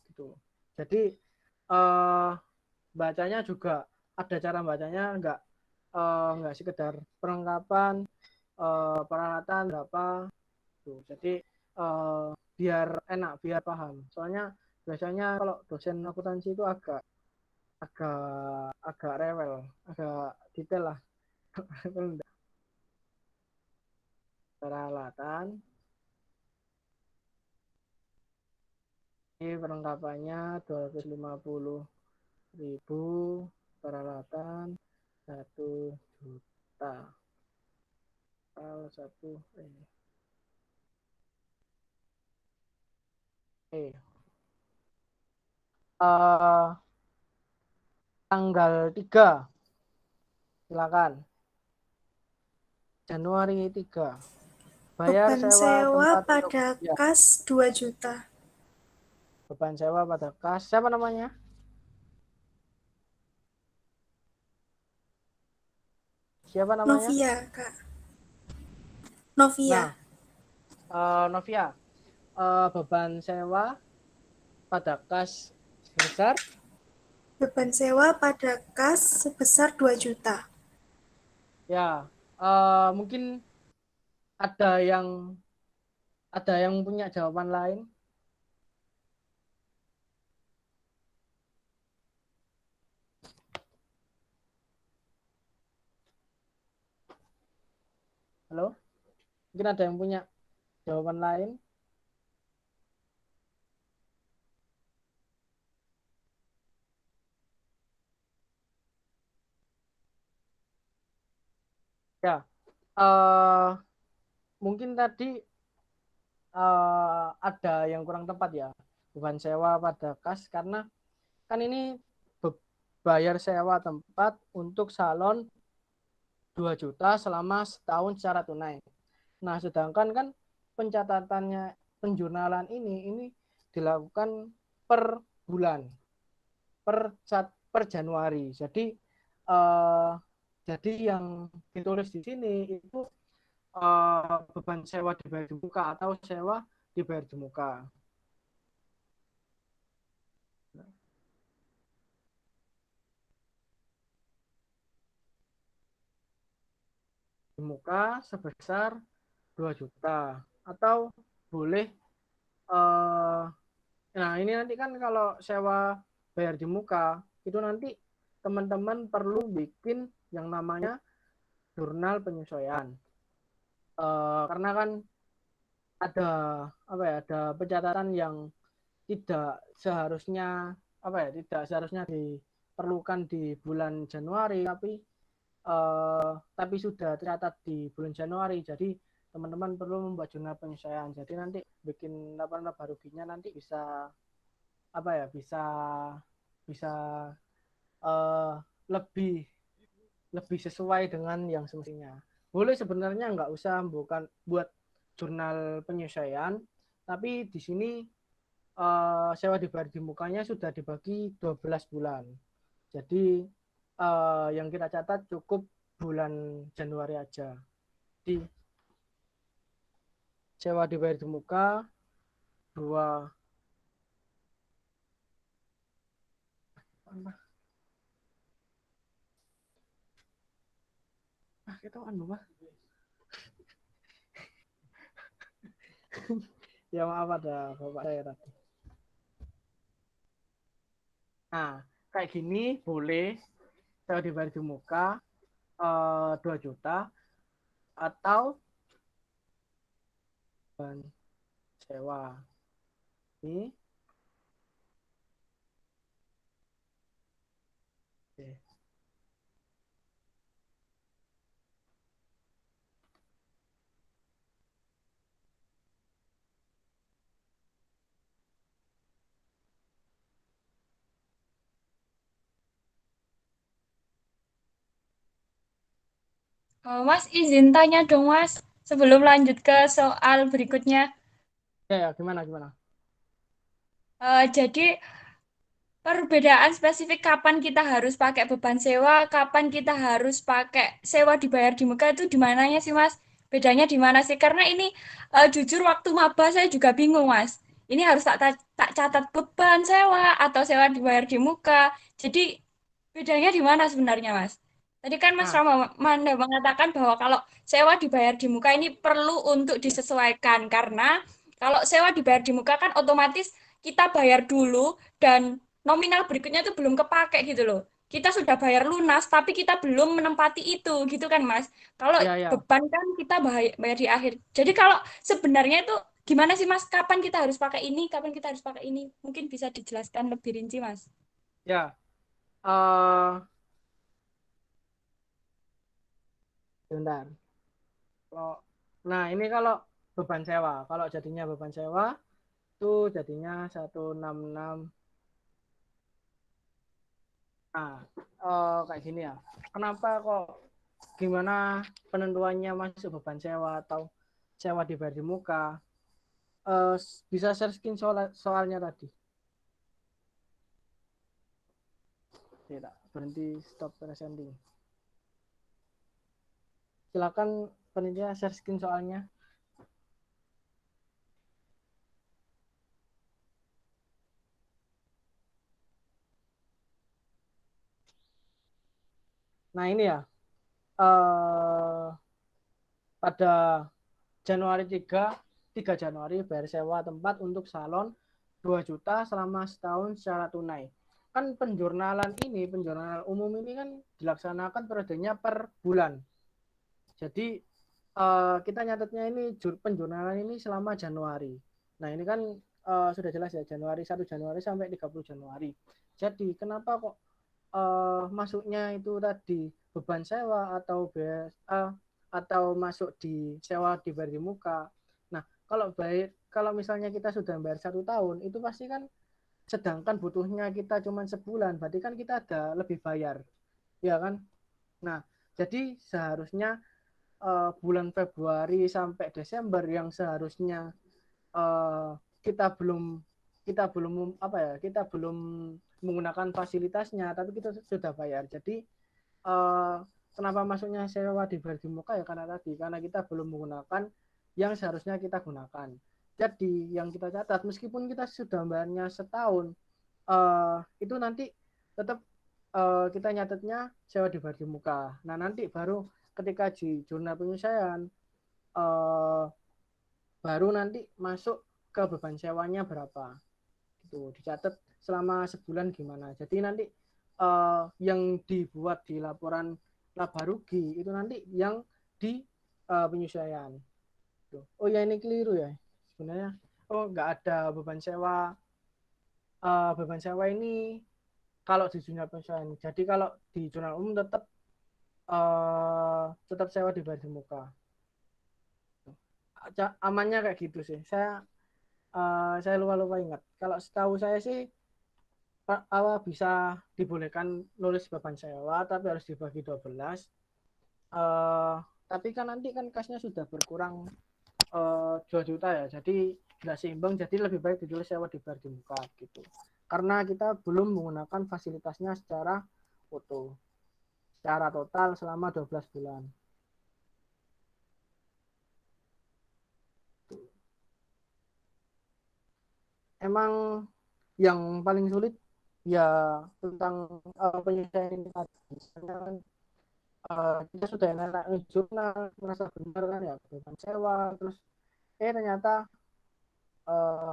gitu. Jadi bacanya juga ada cara bacanya, nggak sekedar perlengkapan peralatan berapa tuh. Jadi biar enak, biar paham. Soalnya biasanya kalau dosen akuntansi itu agak agak agak rewel, agak detail lah. Peralatan ini perlengkapannya 250.000, peralatan 1 juta. Kalau tanggal 3, silakan. Januari 3. Bayar Beban sewa sewa tempat untuk pada ya, kas 2 juta. beban sewa pada kas. Siapa namanya? Siapa namanya? Novia, Kak. Novia. Nah, Novia, beban sewa pada kas sebesar Beban sewa pada kas sebesar 2 juta. ya, mungkin ada yang punya jawaban lain. Halo? Mungkin ada yang punya jawaban lain? Ya, mungkin tadi ada yang kurang tepat ya, beban sewa pada kas, karena kan ini bayar sewa tempat untuk salon 2 juta selama setahun secara tunai. Nah, sedangkan kan pencatatannya penjurnalan ini dilakukan per bulan, per Januari. Eh, jadi yang ditulis di sini itu beban sewa dibayar di muka atau sewa dibayar di muka. Di muka sebesar 2 juta atau boleh nah ini nanti kan kalau sewa bayar di muka itu nanti teman-teman perlu bikin yang namanya jurnal penyesuaian. Karena kan ada ada pencatatan yang tidak seharusnya diperlukan di bulan Januari, tapi sudah tercatat di bulan Januari. Jadi teman-teman perlu membuat jurnal penyesuaian. Jadi nanti bikin laporan laba ruginya nanti bisa bisa bisa uh, lebih lebih sesuai dengan yang semestinya. Boleh sebenarnya nggak usah buat jurnal penyesuaian, tapi di sini sewa dibayar di mukanya sudah dibagi 12 bulan. Jadi yang kita catat cukup bulan Januari aja. Di sewa dibayar di muka 2 kita anu mah. Ya maaf ada Bapak saya tadi. Nah, kayak gini boleh sewa dibayar di muka 2 juta atau sewa. Ini oke. Mas izin tanya dong Mas, sebelum lanjut ke soal berikutnya. Ya, gimana gimana? Jadi perbedaan spesifik kapan kita harus pakai beban sewa, kapan kita harus pakai sewa dibayar di muka itu di mananya sih Mas? Bedanya di mana sih? Karena ini jujur waktu maba saya juga bingung Mas. Ini harus tak catat beban sewa atau sewa dibayar di muka. Jadi bedanya di mana sebenarnya Mas? Tadi kan Mas Nah, Rama Manda mengatakan bahwa kalau sewa dibayar di muka ini perlu untuk disesuaikan karena kalau sewa dibayar di muka kan otomatis kita bayar dulu dan nominal berikutnya itu belum kepake gitu loh. Kita sudah bayar lunas, tapi kita belum menempati itu, gitu kan, Mas? Kalau ya ya. beban kan kita bayar di akhir. Jadi kalau sebenarnya itu gimana sih, Mas? Kapan kita harus pakai ini? Kapan kita harus pakai ini? Mungkin bisa dijelaskan lebih rinci, Mas. Ya, eh bentar. Kalau- Nah, ini kalau beban sewa. Kalau jadinya beban sewa itu jadinya 166. Nah, kayak gini ya. Kenapa kok gimana penentuannya masuk beban sewa atau sewa dibayar di muka? Eh, Bisa share screen soalnya tadi. Tidak, berhenti stop presenting. Silakan panitia share screen soalnya. Nah, ini ya. Eh pada Januari 3 Januari bayar sewa tempat untuk salon 2 juta selama setahun secara tunai. Kan penjurnalan umum ini kan dilaksanakan periodenya per bulan. Jadi kita nyatetnya ini penjurnalan ini selama Januari. Nah, ini kan sudah jelas ya, 1 Januari sampai 30 Januari. Jadi kenapa kok masuknya itu tadi beban sewa atau BSA atau masuk di sewa dibayar di muka. Nah, kalau misalnya kita sudah bayar 1 tahun, itu pasti kan sedangkan butuhnya kita cuma sebulan, berarti kan kita ada lebih bayar, ya kan? Nah, jadi seharusnya bulan Februari sampai Desember yang seharusnya uh, kita belum apa ya, kita belum menggunakan fasilitasnya, tapi kita sudah bayar. Jadi kenapa masuknya sewa dibayar di muka ya karena kita belum menggunakan yang seharusnya kita gunakan. Jadi yang kita catat meskipun kita sudah bayarnya setahun, itu nanti tetap kita nyatetnya sewa dibayar di muka. Nah, nanti baru ketika di jurnal penyelesaian uh, baru nanti masuk ke beban sewanya berapa. Itu dicatat selama sebulan gimana. Jadi nanti yang dibuat di laporan laba rugi itu nanti yang di penyesuaian. Oh ya, ini keliru ya sebenarnya. Oh, nggak ada beban sewa ini kalau di jurnal penyesuaian. Jadi kalau di jurnal umum tetap sewa dibayar di muka. Amannya kayak gitu sih. Saya lupa-lupa ingat. Kalau setahu saya sih awal bisa dibolehkan nulis beban sewa tapi harus dibagi 12. Eh, tapi kan nanti kan kasnya sudah berkurang 2 juta ya. Jadi nggak seimbang, jadi lebih baik ditulis sewa dibayar di muka gitu. Karena kita belum menggunakan fasilitasnya secara utuh, secara total selama 12 bulan. Emang yang paling sulit ya tentang penyelesaian ini tadi. Misalnya kan kita sudah enak jurnal merasa benar kan ya beban sewa terus ternyata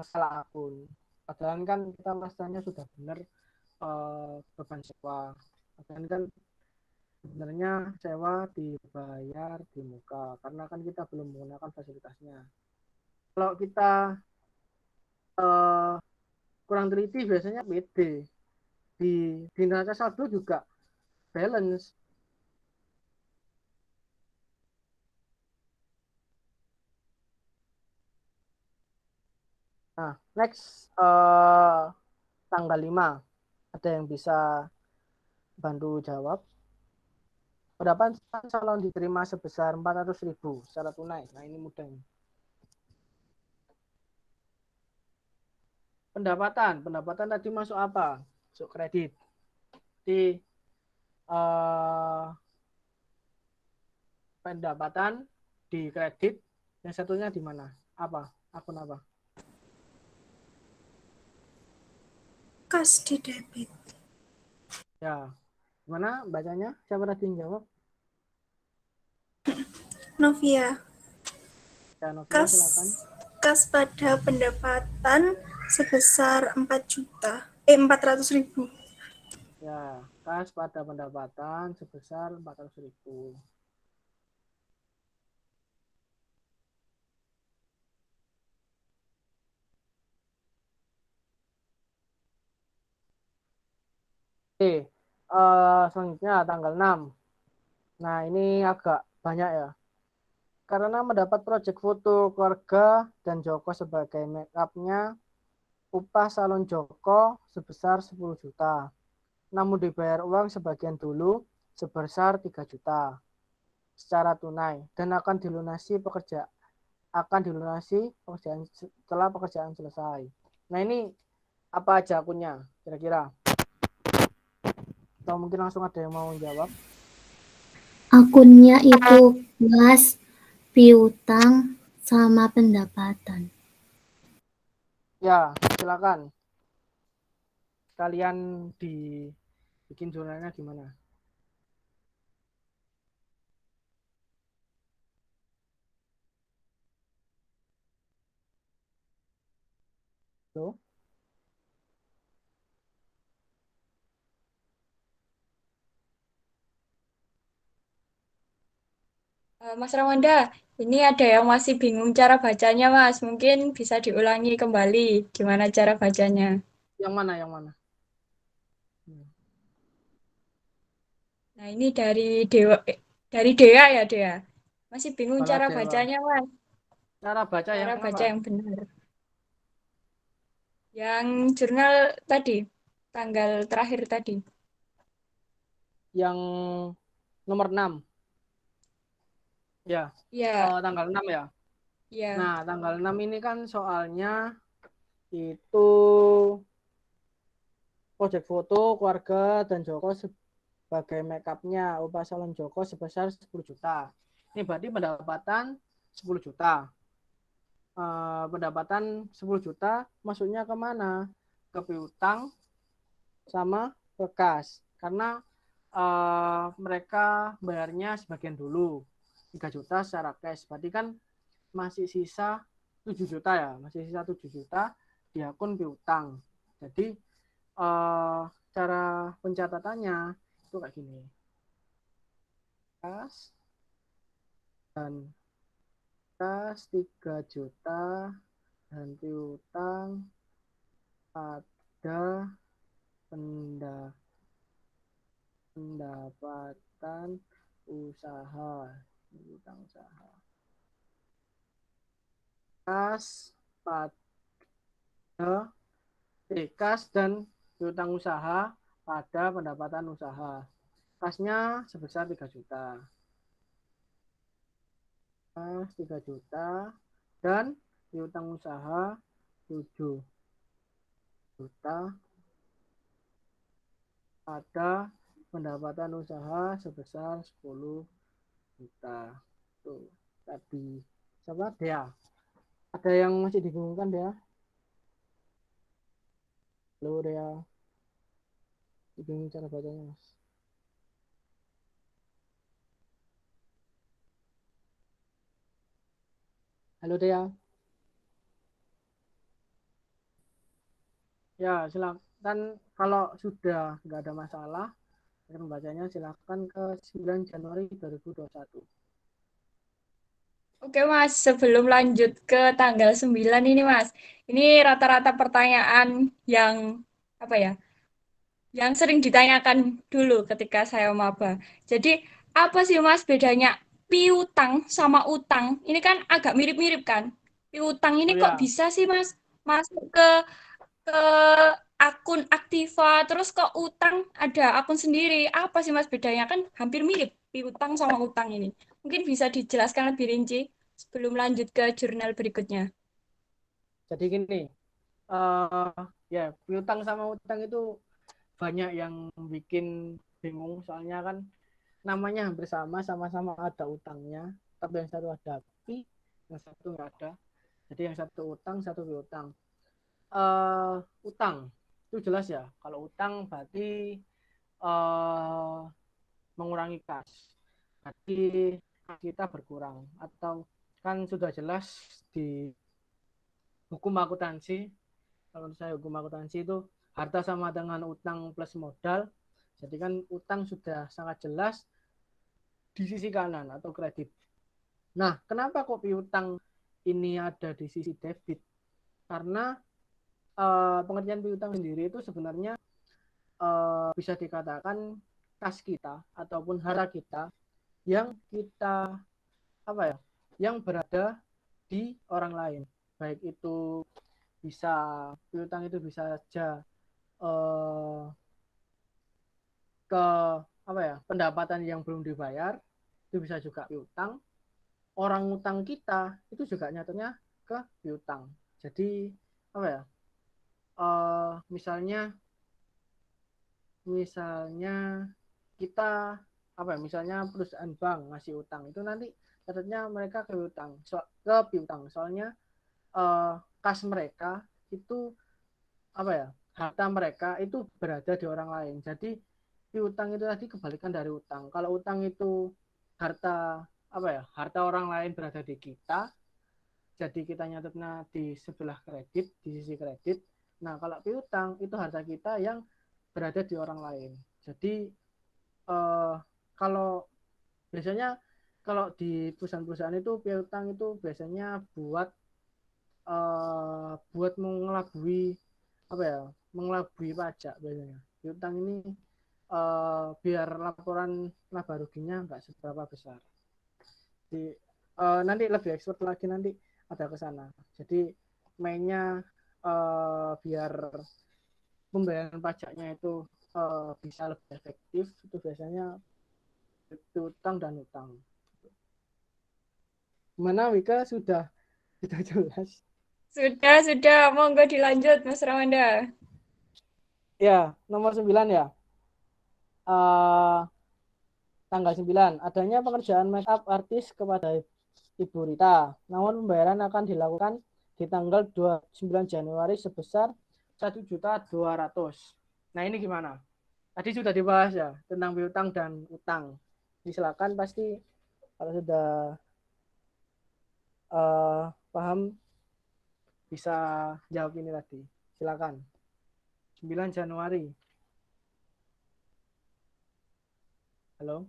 salah akun padahal kan kita merasanya sudah benar beban sewa padahal kan sebenarnya sewa dibayar di muka karena kan kita belum menggunakan fasilitasnya. Kalau kita uh, kurang teliti biasanya PD di neraca saldo juga balance. Nah, next tanggal 5. Ada yang bisa bantu jawab? Pendapatan calon diterima sebesar 400.000 secara tunai. Nah, ini mudah ini. Pendapatan tadi masuk apa? Masuk kredit. Di pendapatan di kredit, yang satunya di mana? Apa? Akun apa? Kas di debit. Ya, gimana bacanya? Siapa tadi yang jawab? Novia. Ya, Novia, Kas silakan. kas pada pendapatan sebesar 400.000. Ya, kas pada pendapatan sebesar 400.000. Oke, selanjutnya tanggal 6. Nah, ini agak banyak ya. Karena mendapat proyek foto keluarga dan Joko sebagai make up-nya, upah salon Joko sebesar 10 juta. Namun dibayar uang sebagian dulu sebesar 3 juta secara tunai dan akan dilunasi pekerjaan setelah pekerjaan selesai. Nah, ini apa aja akunnya kira-kira? Atau mungkin langsung ada yang mau jawab? Akunnya itu kas, piutang, sama pendapatan. Ya, silakan. Kalian bikin jurnalnya gimana? Tuh. Mas Ramanda, ini ada yang masih bingung cara bacanya, Mas. Mungkin bisa diulangi kembali gimana cara bacanya. Yang mana? Yang mana? Nah, ini dari Dea ya, Dea. Masih bingung Kepala cara Dewa. bacanya, Mas. Cara baca yang Cara baca apa? yang benar. Yang jurnal tadi, tanggal terakhir tadi. Yang nomor 6. Ya, Ya, tanggal 6 ya. ya. Nah, tanggal 6 ini kan soalnya itu proyek foto keluarga dan Joko sebagai make up-nya, upah salon Joko sebesar 10 juta. Ini berarti pendapatan 10 juta. Pendapatan 10 juta masuknya ke mana? Ke piutang sama ke kas. Karena mereka bayarnya sebagian dulu 3 juta secara cash. Berarti kan masih sisa 7 juta ya, masih sisa 7 juta di akun piutang. Jadi cara pencatatannya itu kayak gini. Kas dan kas 3 juta dan piutang ada pendapatan usaha, piutang usaha. Kas pada kas dan piutang usaha pada pendapatan usaha. Kasnya sebesar 3 juta. Kas 3 juta dan piutang usaha 7 juta pada pendapatan usaha sebesar 10 juta. Tuh, tadi siapa Dea? Ada yang masih dibingungkan Dea? Halo Dea. Bingung cara bacanya, Mas. Halo Dea. Ya, silakan kalau sudah nggak ada masalah, akan bacanya silakan ke 9 Januari 2021. Oke, Mas. Sebelum lanjut ke tanggal 9 ini, Mas. Ini rata-rata pertanyaan yang apa ya? Yang sering ditanyakan dulu ketika saya maba. Jadi, apa sih Mas bedanya piutang sama utang? Ini kan agak mirip-mirip kan? Piutang ini Oh kok ya, bisa sih Mas masuk ke akun Aktiva, terus kok utang ada akun sendiri? Apa sih Mas bedanya? Kan hampir mirip. piutang sama utang ini. Mungkin bisa dijelaskan lebih rinci sebelum lanjut ke jurnal berikutnya. Jadi gini, ya piutang sama utang itu banyak yang bikin bingung soalnya kan namanya hampir sama-sama ada utangnya, tapi yang satu ada pi, yang satu nggak ada. Jadi yang satu utang, satu piutang. Utang itu jelas ya. Kalau utang berarti mengurangi kas. Berarti kita berkurang atau kan sudah jelas di hukum akuntansi. Kalau saya hukum akuntansi itu harta sama dengan utang plus modal. Jadi kan utang sudah sangat jelas di sisi kanan atau kredit. Nah, kenapa kok piutang ini ada di sisi debit? Karena pengertian piutang sendiri itu sebenarnya bisa dikatakan kas kita ataupun harta kita yang kita apa ya, yang berada di orang lain. Baik itu bisa piutang itu bisa saja ke apa ya, pendapatan yang belum dibayar, itu bisa juga piutang. Orang utang kita itu juga nyatanya ke piutang. Jadi apa ya? Misalnya kita apa ya? Misalnya perusahaan bank ngasih utang itu nanti catatnya mereka ke piutang. Soalnya kas mereka itu apa ya? Harta mereka itu berada di orang lain. Jadi piutang itu tadi kebalikan dari utang. Kalau utang itu harta apa ya? Harta orang lain berada di kita, jadi kita nyatetnya di sebelah kredit, di sisi kredit. Nah, kalau piutang itu harta kita yang berada di orang lain. Jadi kalau biasanya kalau di perusahaan-perusahaan itu piutang itu biasanya buat mengelabui apa ya, mengelabui pajak biasanya. Piutang ini biar laporan laba ruginya nggak seberapa besar. Jadi nanti lebih expert lagi nanti ada ke sana. Jadi mainnya biar pembayaran pajaknya itu bisa lebih efektif, itu biasanya utang dan utang. Gimana Wika, sudah jelas? Sudah. Monggo dilanjut, Mas Ramanda. Ya, nomor 9 ya. Tanggal 9, adanya pekerjaan make up artis kepada Ibu Rita. Namun pembayaran akan dilakukan di tanggal 29 Januari sebesar 1.200.000. Nah, ini gimana? Tadi sudah dibahas ya tentang piutang dan utang. Silakan, pasti kalau sudah paham bisa jawab ini tadi. Silakan. 9 Januari. Halo.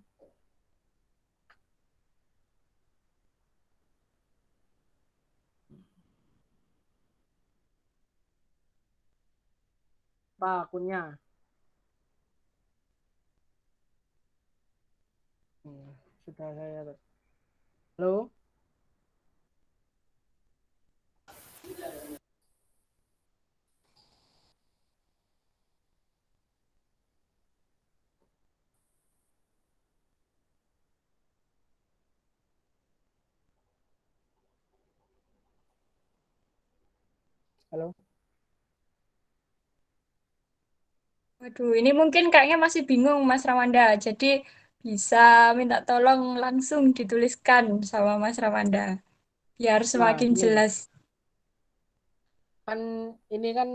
Apa akunnya? Sudah saya. Halo. Halo. Waduh, ini mungkin kayaknya masih bingung Mas Ramanda. Jadi bisa minta tolong langsung dituliskan sama Mas Ramanda biar Nah, semakin gini. jelas. Kan ini kan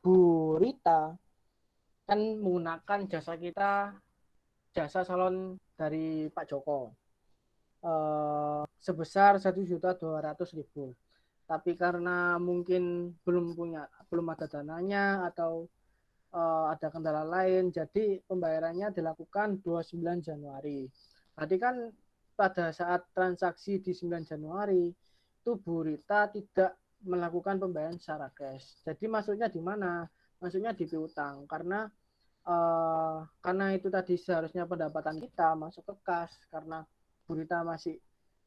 Bu Rita kan menggunakan jasa salon dari Pak Joko sebesar 1.200.000. Tapi karena mungkin belum ada dananya atau ada kendala lain, jadi pembayarannya dilakukan 29 Januari. Tadi kan pada saat transaksi di 9 Januari itu Bu Rita tidak melakukan pembayaran secara cash. Jadi masuknya di mana? Masuknya di piutang karena itu tadi seharusnya pendapatan kita masuk ke kas, karena Bu Rita masih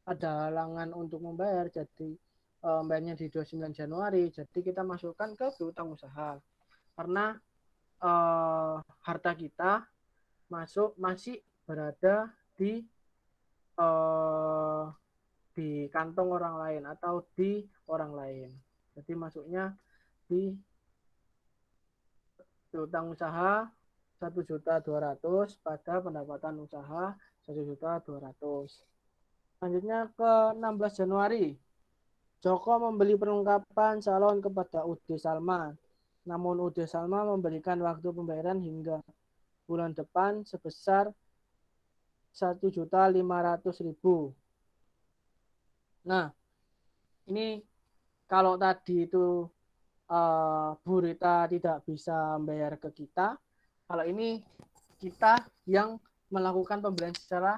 ada halangan untuk membayar, jadi bayarnya di 29 Januari, jadi kita masukkan ke piutang usaha karena harta kita masih berada di kantong orang lain atau di orang lain. Jadi masuknya di utang usaha 1.200.000 pada pendapatan usaha 1.200.000. Selanjutnya ke 16 Januari. Joko membeli perlengkapan salon kepada Ude Salma. Namun Ude Salma memberikan waktu pembayaran hingga bulan depan sebesar 1.500.000. Nah, ini kalau tadi itu Bu Rita tidak bisa membayar ke kita, kalau ini kita yang melakukan pembelian secara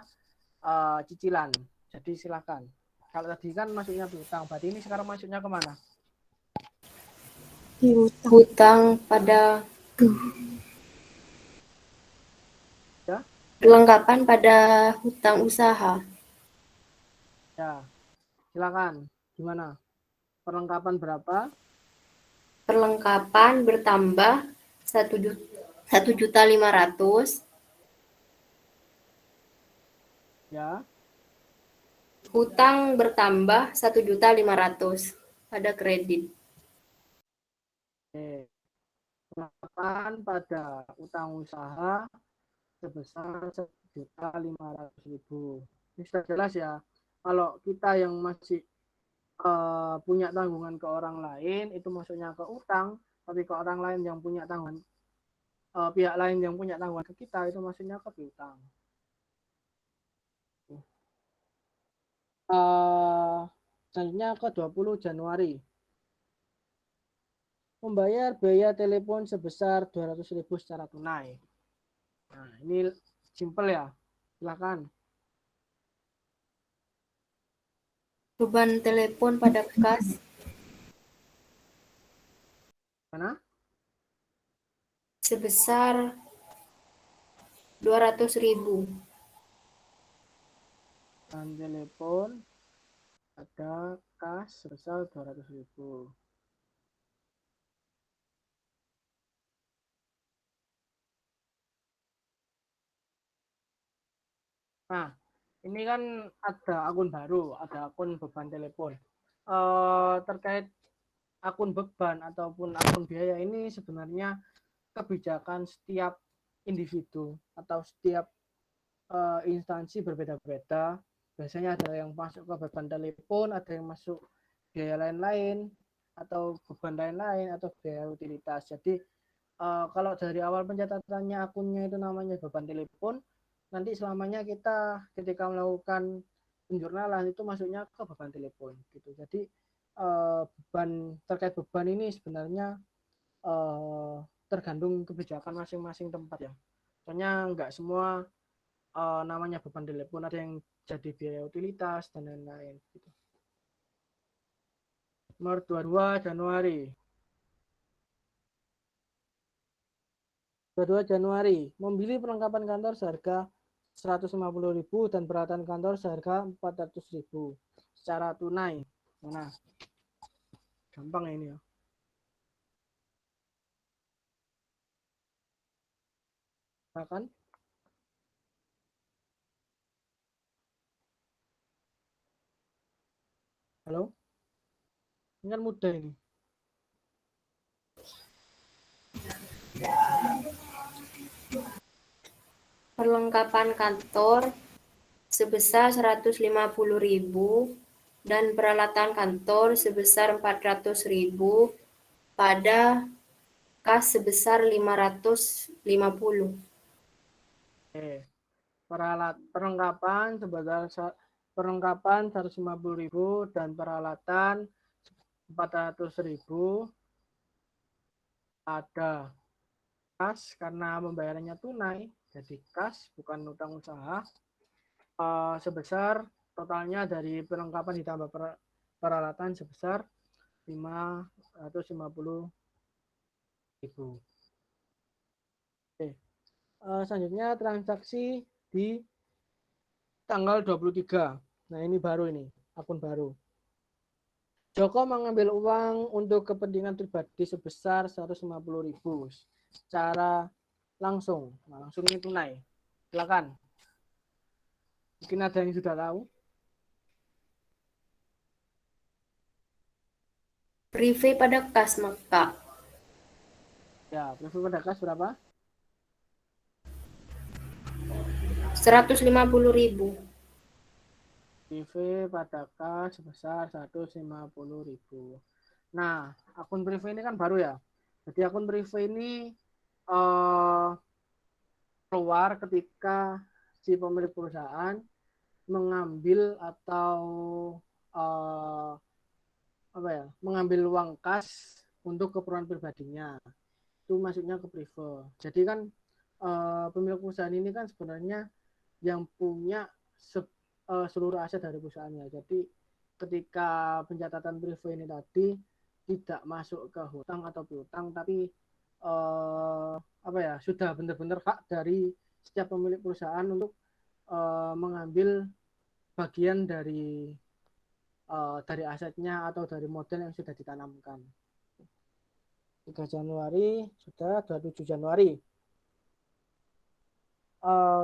cicilan. Jadi silakan. Kalau tadi kan masuknya piutang, berarti ini sekarang masuknya kemana? Hutang pada Ya. perlengkapan pada hutang usaha. Ya, silakan. Gimana? Perlengkapan berapa? Perlengkapan bertambah 1.500.000. Ya. Hutang bertambah 1.500.000 pada kredit. Oke. Perlengkapan pada utang usaha sebesar 1.500.000. Ini sudah jelas ya. Kalau kita yang masih punya tanggungan ke orang lain, itu maksudnya ke utang. Tapi ke orang lain yang punya tanggungan, pihak lain yang punya tanggungan ke kita, itu maksudnya ke piutang. Selanjutnya ke 20 Januari. Membayar biaya telepon sebesar 200.000 secara tunai. Nah, ini simple ya. Silakan. Beban telepon pada kas Mana? sebesar 200.000. Dan telepon ada kas sebesar 200.000. Nah, ini kan ada akun baru, ada akun beban telepon. Terkait akun beban ataupun akun biaya ini sebenarnya kebijakan setiap individu atau setiap instansi berbeda-beda. Biasanya ada yang masuk ke beban telepon, ada yang masuk biaya lain-lain, atau beban lain-lain, atau biaya utilitas. Jadi kalau dari awal pencatatannya akunnya itu namanya beban telepon, nanti selamanya kita ketika melakukan penjurnalan itu masuknya ke beban telepon gitu. Jadi beban terkait beban ini sebenarnya tergantung kebijakan masing-masing tempat ya. Soalnya nggak semua namanya beban telepon, ada yang jadi biaya utilitas dan lain-lain gitu. Nomor 22 Januari. 22 Januari, membeli perlengkapan kantor seharga 150.000 dan peralatan kantor seharga 400.000 secara tunai. Nah, gampang ini ya. Silakan. Halo? Ini kan mudah ini. Perlengkapan kantor sebesar 150.000 dan peralatan kantor sebesar 400.000 pada kas sebesar 550. Oke. Perlengkapan sebesar perlengkapan 150.000 dan peralatan 400.000 ada kas karena pembayarannya tunai, jadi kas bukan utang usaha, sebesar totalnya dari perlengkapan ditambah peralatan sebesar 550.000. Oke. Selanjutnya transaksi di tanggal 23. Nah, ini baru ini, akun baru. Joko mengambil uang untuk kepentingan pribadi sebesar 150.000 secara langsung. Nah, langsung ini tunai. Silakan. Mungkin ada yang sudah tahu. Prive pada kas, maka Ya, prive pada kas berapa? 150.000. Prive pada kas sebesar 150.000. Nah, akun prive ini kan baru ya. Jadi akun prive ini keluar ketika si pemilik perusahaan mengambil atau mengambil uang kas untuk keperluan pribadinya. Itu masuknya ke prive. Jadi kan pemilik perusahaan ini kan sebenarnya yang punya seluruh aset dari perusahaannya. Jadi ketika pencatatan prive ini tadi tidak masuk ke hutang atau piutang, tapi sudah benar-benar hak dari setiap pemilik perusahaan untuk mengambil bagian dari asetnya atau dari modal yang sudah ditanamkan. 3 Januari sudah 27 Januari.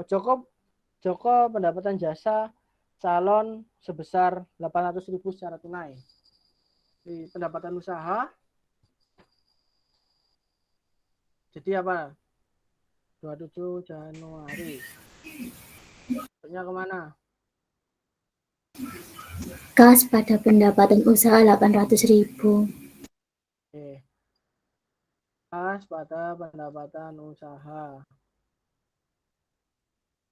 Joko pendapatan jasa calon sebesar 800.000 secara tunai. Di pendapatan usaha. Jadi apa? 27 Januari. Masuknya kemana? Kas pada pendapatan usaha 800.000. Oke. Kas pada pendapatan usaha.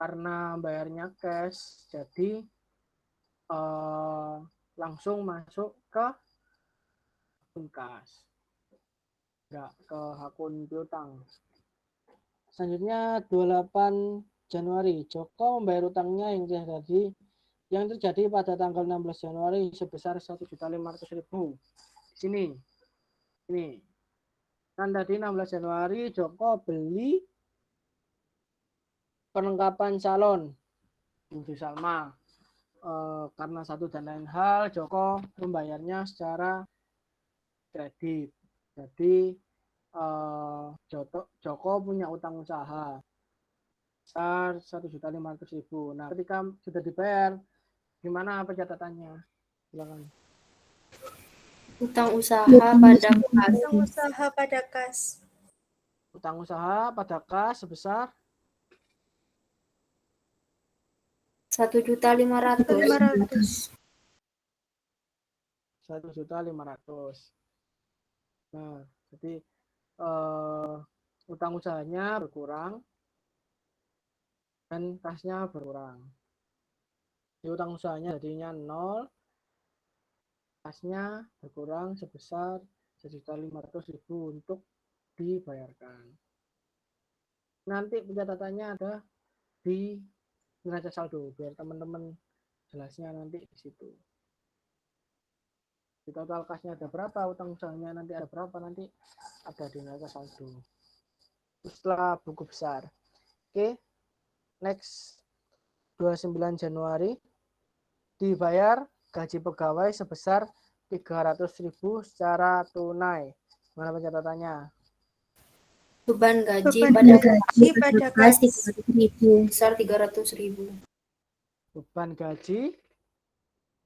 Karena bayarnya cash, jadi langsung masuk ke akun kas, nggak ke akun piutang. Selanjutnya 28 Januari, Joko membayar utangnya yang terjadi pada tanggal 16 Januari sebesar 1.500.000. Di sini. Ini. Kan tadi 16 Januari Joko beli perlengkapan salon untuk Salma. Karena satu dan lain hal, Joko membayarnya secara kredit. Jadi Joko punya utang usaha besar 1.500.000. Nah, ketika sudah dibayar, gimana pencatatannya? Silakan. Utang usaha pada kas. Utang usaha pada kas. Utang usaha pada kas sebesar 1.500.000. 1.500.000. Nah, jadi utang usahanya berkurang dan kasnya berkurang. Jadi utang usahanya jadinya 0, kasnya berkurang sebesar 1.500.000 untuk dibayarkan. Nanti pencatatannya ada di neraca saldo biar teman-teman jelasnya nanti di situ. Di total kasnya ada berapa, utang usahanya nanti ada berapa, nanti ada di neraca saldo. Setelah buku besar. Oke. Next. 29 Januari dibayar gaji pegawai sebesar 300.000 secara tunai. Mana pencatatannya? Beban gaji Beban pada gaji pada kas. 300.000. besar 300.000. Beban gaji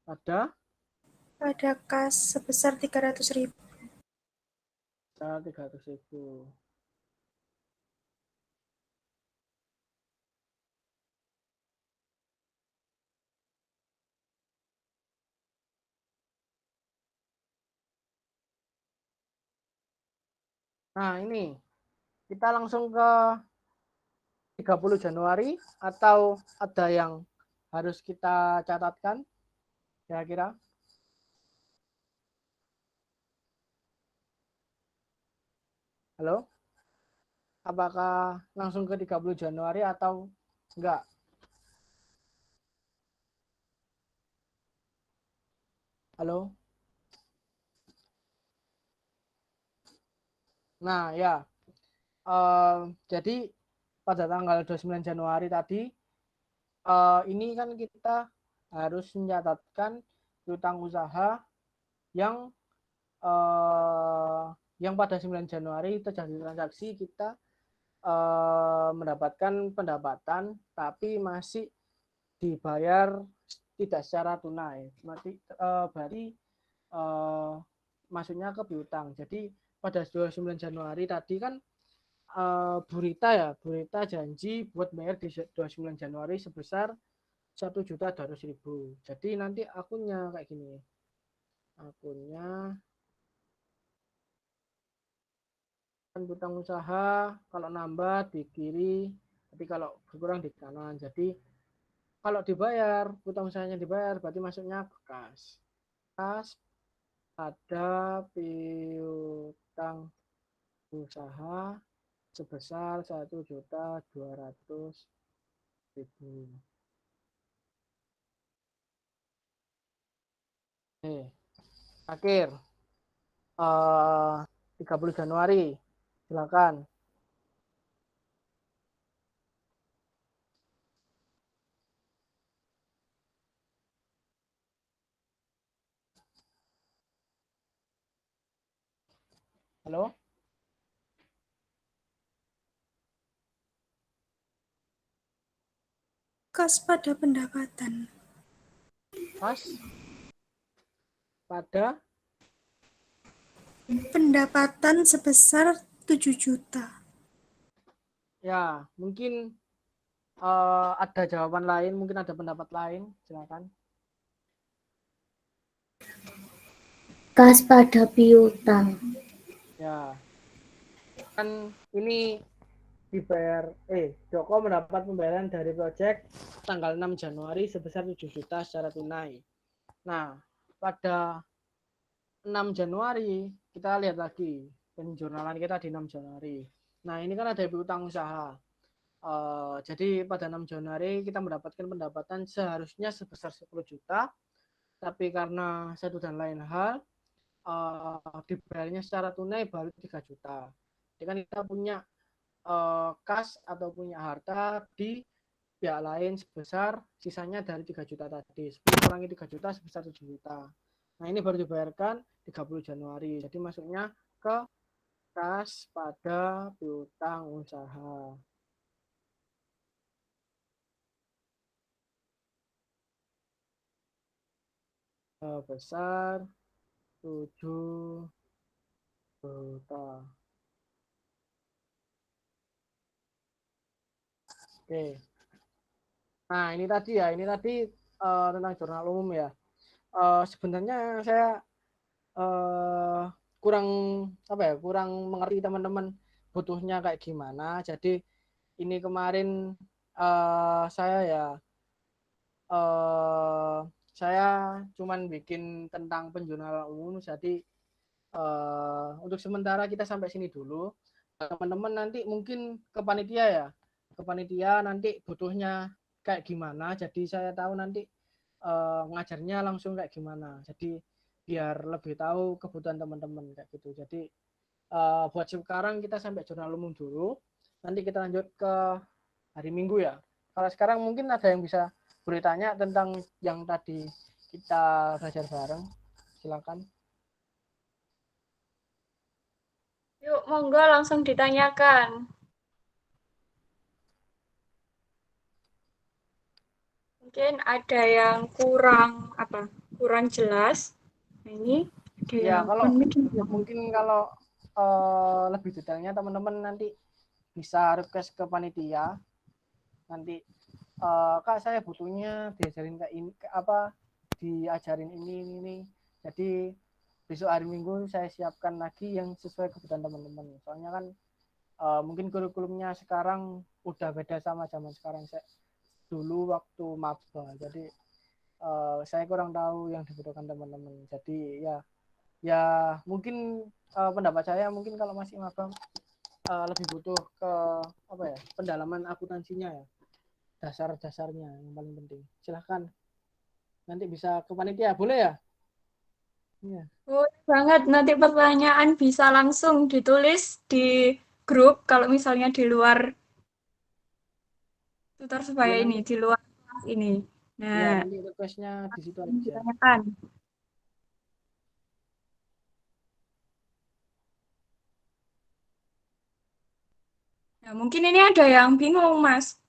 pada kas sebesar 300.000. secara 300.000. Nah, ini kita langsung ke 30 Januari atau ada yang harus kita catatkan kira-kira? Halo? Apakah langsung ke 30 Januari atau enggak? Halo? Nah, ya. Jadi pada tanggal 29 Januari tadi ini kan kita harus mencatatkan piutang usaha yang pada 9 Januari terjadi transaksi, kita mendapatkan pendapatan tapi masih dibayar tidak secara tunai. Berarti masuknya ke piutang. Jadi pada 29 Januari tadi kan Burita janji buat bayar di 29 Januari sebesar 1.200.000. Jadi nanti akunnya kayak gini. Akunnya kan utang usaha, kalau nambah di kiri, tapi kalau berkurang di kanan. Jadi kalau dibayar, utang usahanya dibayar, berarti masuknya ke kas. Kas ada piutang usaha sebesar 1.200.000. Oke, akhir 30 Januari, silakan. Halo? Kas pada pendapatan. Kas pada Pendapatan sebesar 7 juta. ya mungkin ada jawaban lain, mungkin ada pendapat lain, silakan. Kas pada piutang. Ya, kan ini dibayar, Joko mendapat pembayaran dari proyek tanggal 6 Januari sebesar 7 juta secara tunai. Nah, pada 6 Januari kita lihat lagi penjurnalan kita di 6 Januari. Nah, ini kan ada piutang usaha. Jadi pada 6 Januari kita mendapatkan pendapatan seharusnya sebesar 10 juta, tapi karena satu dan lain hal dibayarnya secara tunai baru 3 juta. Jadi kan kita punya kas atau punya harta di pihak lain sebesar sisanya dari 3 juta tadi. 10 kurangi 3 juta sebesar 7 juta. Nah, ini baru dibayarkan 30 Januari. Jadi masuknya ke kas pada piutang usaha. Besar 7 juta. Oke. Nah, ini tadi tentang jurnal umum ya. Sebenarnya saya kurang kurang mengerti teman-teman butuhnya kayak gimana. Jadi ini kemarin saya cuman bikin tentang penjurnal umum. Jadi untuk sementara kita sampai sini dulu. Teman-teman nanti mungkin ke panitia nanti butuhnya kayak gimana. Jadi saya tahu nanti ngajarnya langsung kayak gimana. Jadi biar lebih tahu kebutuhan teman-teman kayak gitu. Jadi buat sekarang kita sampai jurnal umum dulu. Nanti kita lanjut ke hari Minggu ya. Kalau sekarang mungkin ada yang bisa bertanya tentang yang tadi kita belajar bareng. Silakan. Yuk, monggo langsung ditanyakan. Mungkin ada yang kurang jelas. Nah, ini ada Ya, yang kalau mungkin mungkin kalau lebih detailnya teman-teman nanti bisa request ke panitia. Nanti Kak, saya butuhnya diajarin diajarin ini. Jadi besok hari Minggu saya siapkan lagi yang sesuai kebutuhan teman-teman. Soalnya kan mungkin kurikulumnya sekarang udah beda sama zaman sekarang. Saya dulu waktu maba. Jadi saya kurang tahu yang dibutuhkan teman-teman. Jadi ya mungkin pendapat saya mungkin kalau masih maba lebih butuh ke pendalaman akuntansinya ya. Dasar-dasarnya yang paling penting. Silahkan nanti bisa ke panitia, boleh ya? Iya. boleh banget. Nanti pertanyaan bisa langsung ditulis di grup kalau misalnya di luar tutor Iya supaya ini, nanti, di luar kelas ini. ya Nah, nanti requestnya di situ langsung aja. ditanyakan. Nah, mungkin ini ada yang bingung, Mas.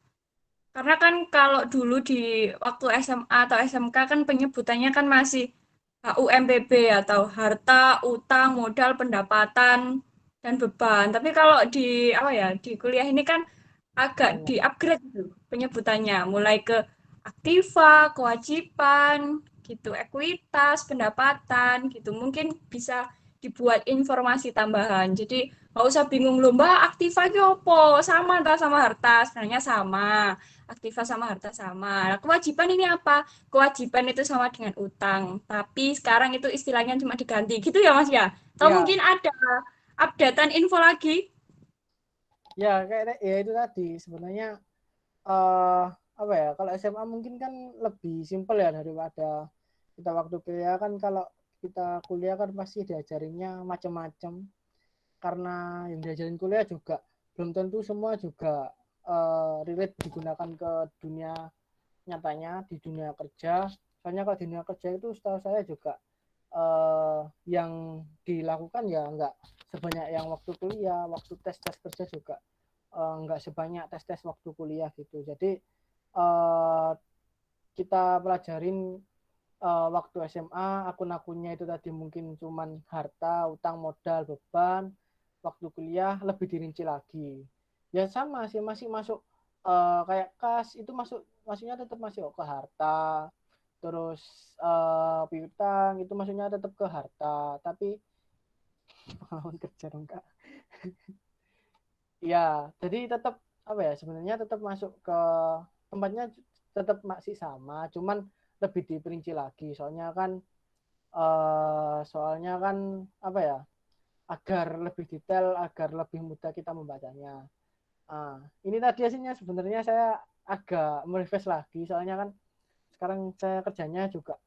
Karena kan kalau dulu di waktu SMA atau SMK kan penyebutannya kan masih HUMPB atau harta, utang, modal, pendapatan, dan beban. Tapi kalau di apa ya di kuliah ini kan agak Banyak. di-upgrade gitu penyebutannya, mulai ke aktiva, kewajiban, gitu, ekuitas, pendapatan, gitu. Mungkin bisa dibuat informasi tambahan. Jadi nggak usah bingung lomba aktiva itu apa, sama entah sama harta, sebenarnya sama. Aktiva sama harta sama. Nah, kewajiban ini apa? Kewajiban itu sama dengan utang, tapi sekarang itu istilahnya cuma diganti. Gitu ya, Mas ya? Atau Ya, mungkin ada updatean info lagi? ya kayak ya itu tadi sebenarnya eh apa ya, kalau SMA mungkin kan lebih simpel ya daripada kita waktu kuliah. Kan kalau kita kuliah kan pasti diajarinnya macam-macam, karena yang diajarin kuliah juga belum tentu semua juga relate digunakan ke dunia nyatanya di dunia kerja. Soalnya kalau di dunia kerja itu setahu saya juga yang dilakukan ya nggak sebanyak yang waktu kuliah. Waktu tes kerja juga nggak sebanyak tes waktu kuliah gitu. Jadi kita pelajarin waktu SMA akun-akunnya itu tadi mungkin cuman harta, utang, modal, beban. Waktu kuliah lebih dirinci lagi. Ya sama sih, masih masuk kayak kas itu masuknya tetap masuk ke harta. Terus piutang itu masuknya tetap ke harta, tapi pengalaman kerja dong Kak. Ya, jadi tetap apa ya, sebenarnya tetap masuk ke tempatnya, tetap masih sama, cuman lebih diperinci lagi. Soalnya kan apa ya, agar lebih detail, agar lebih mudah kita membacanya. Ini tadi hasilnya sebenarnya saya agak merefresh lagi, soalnya kan sekarang saya kerjanya juga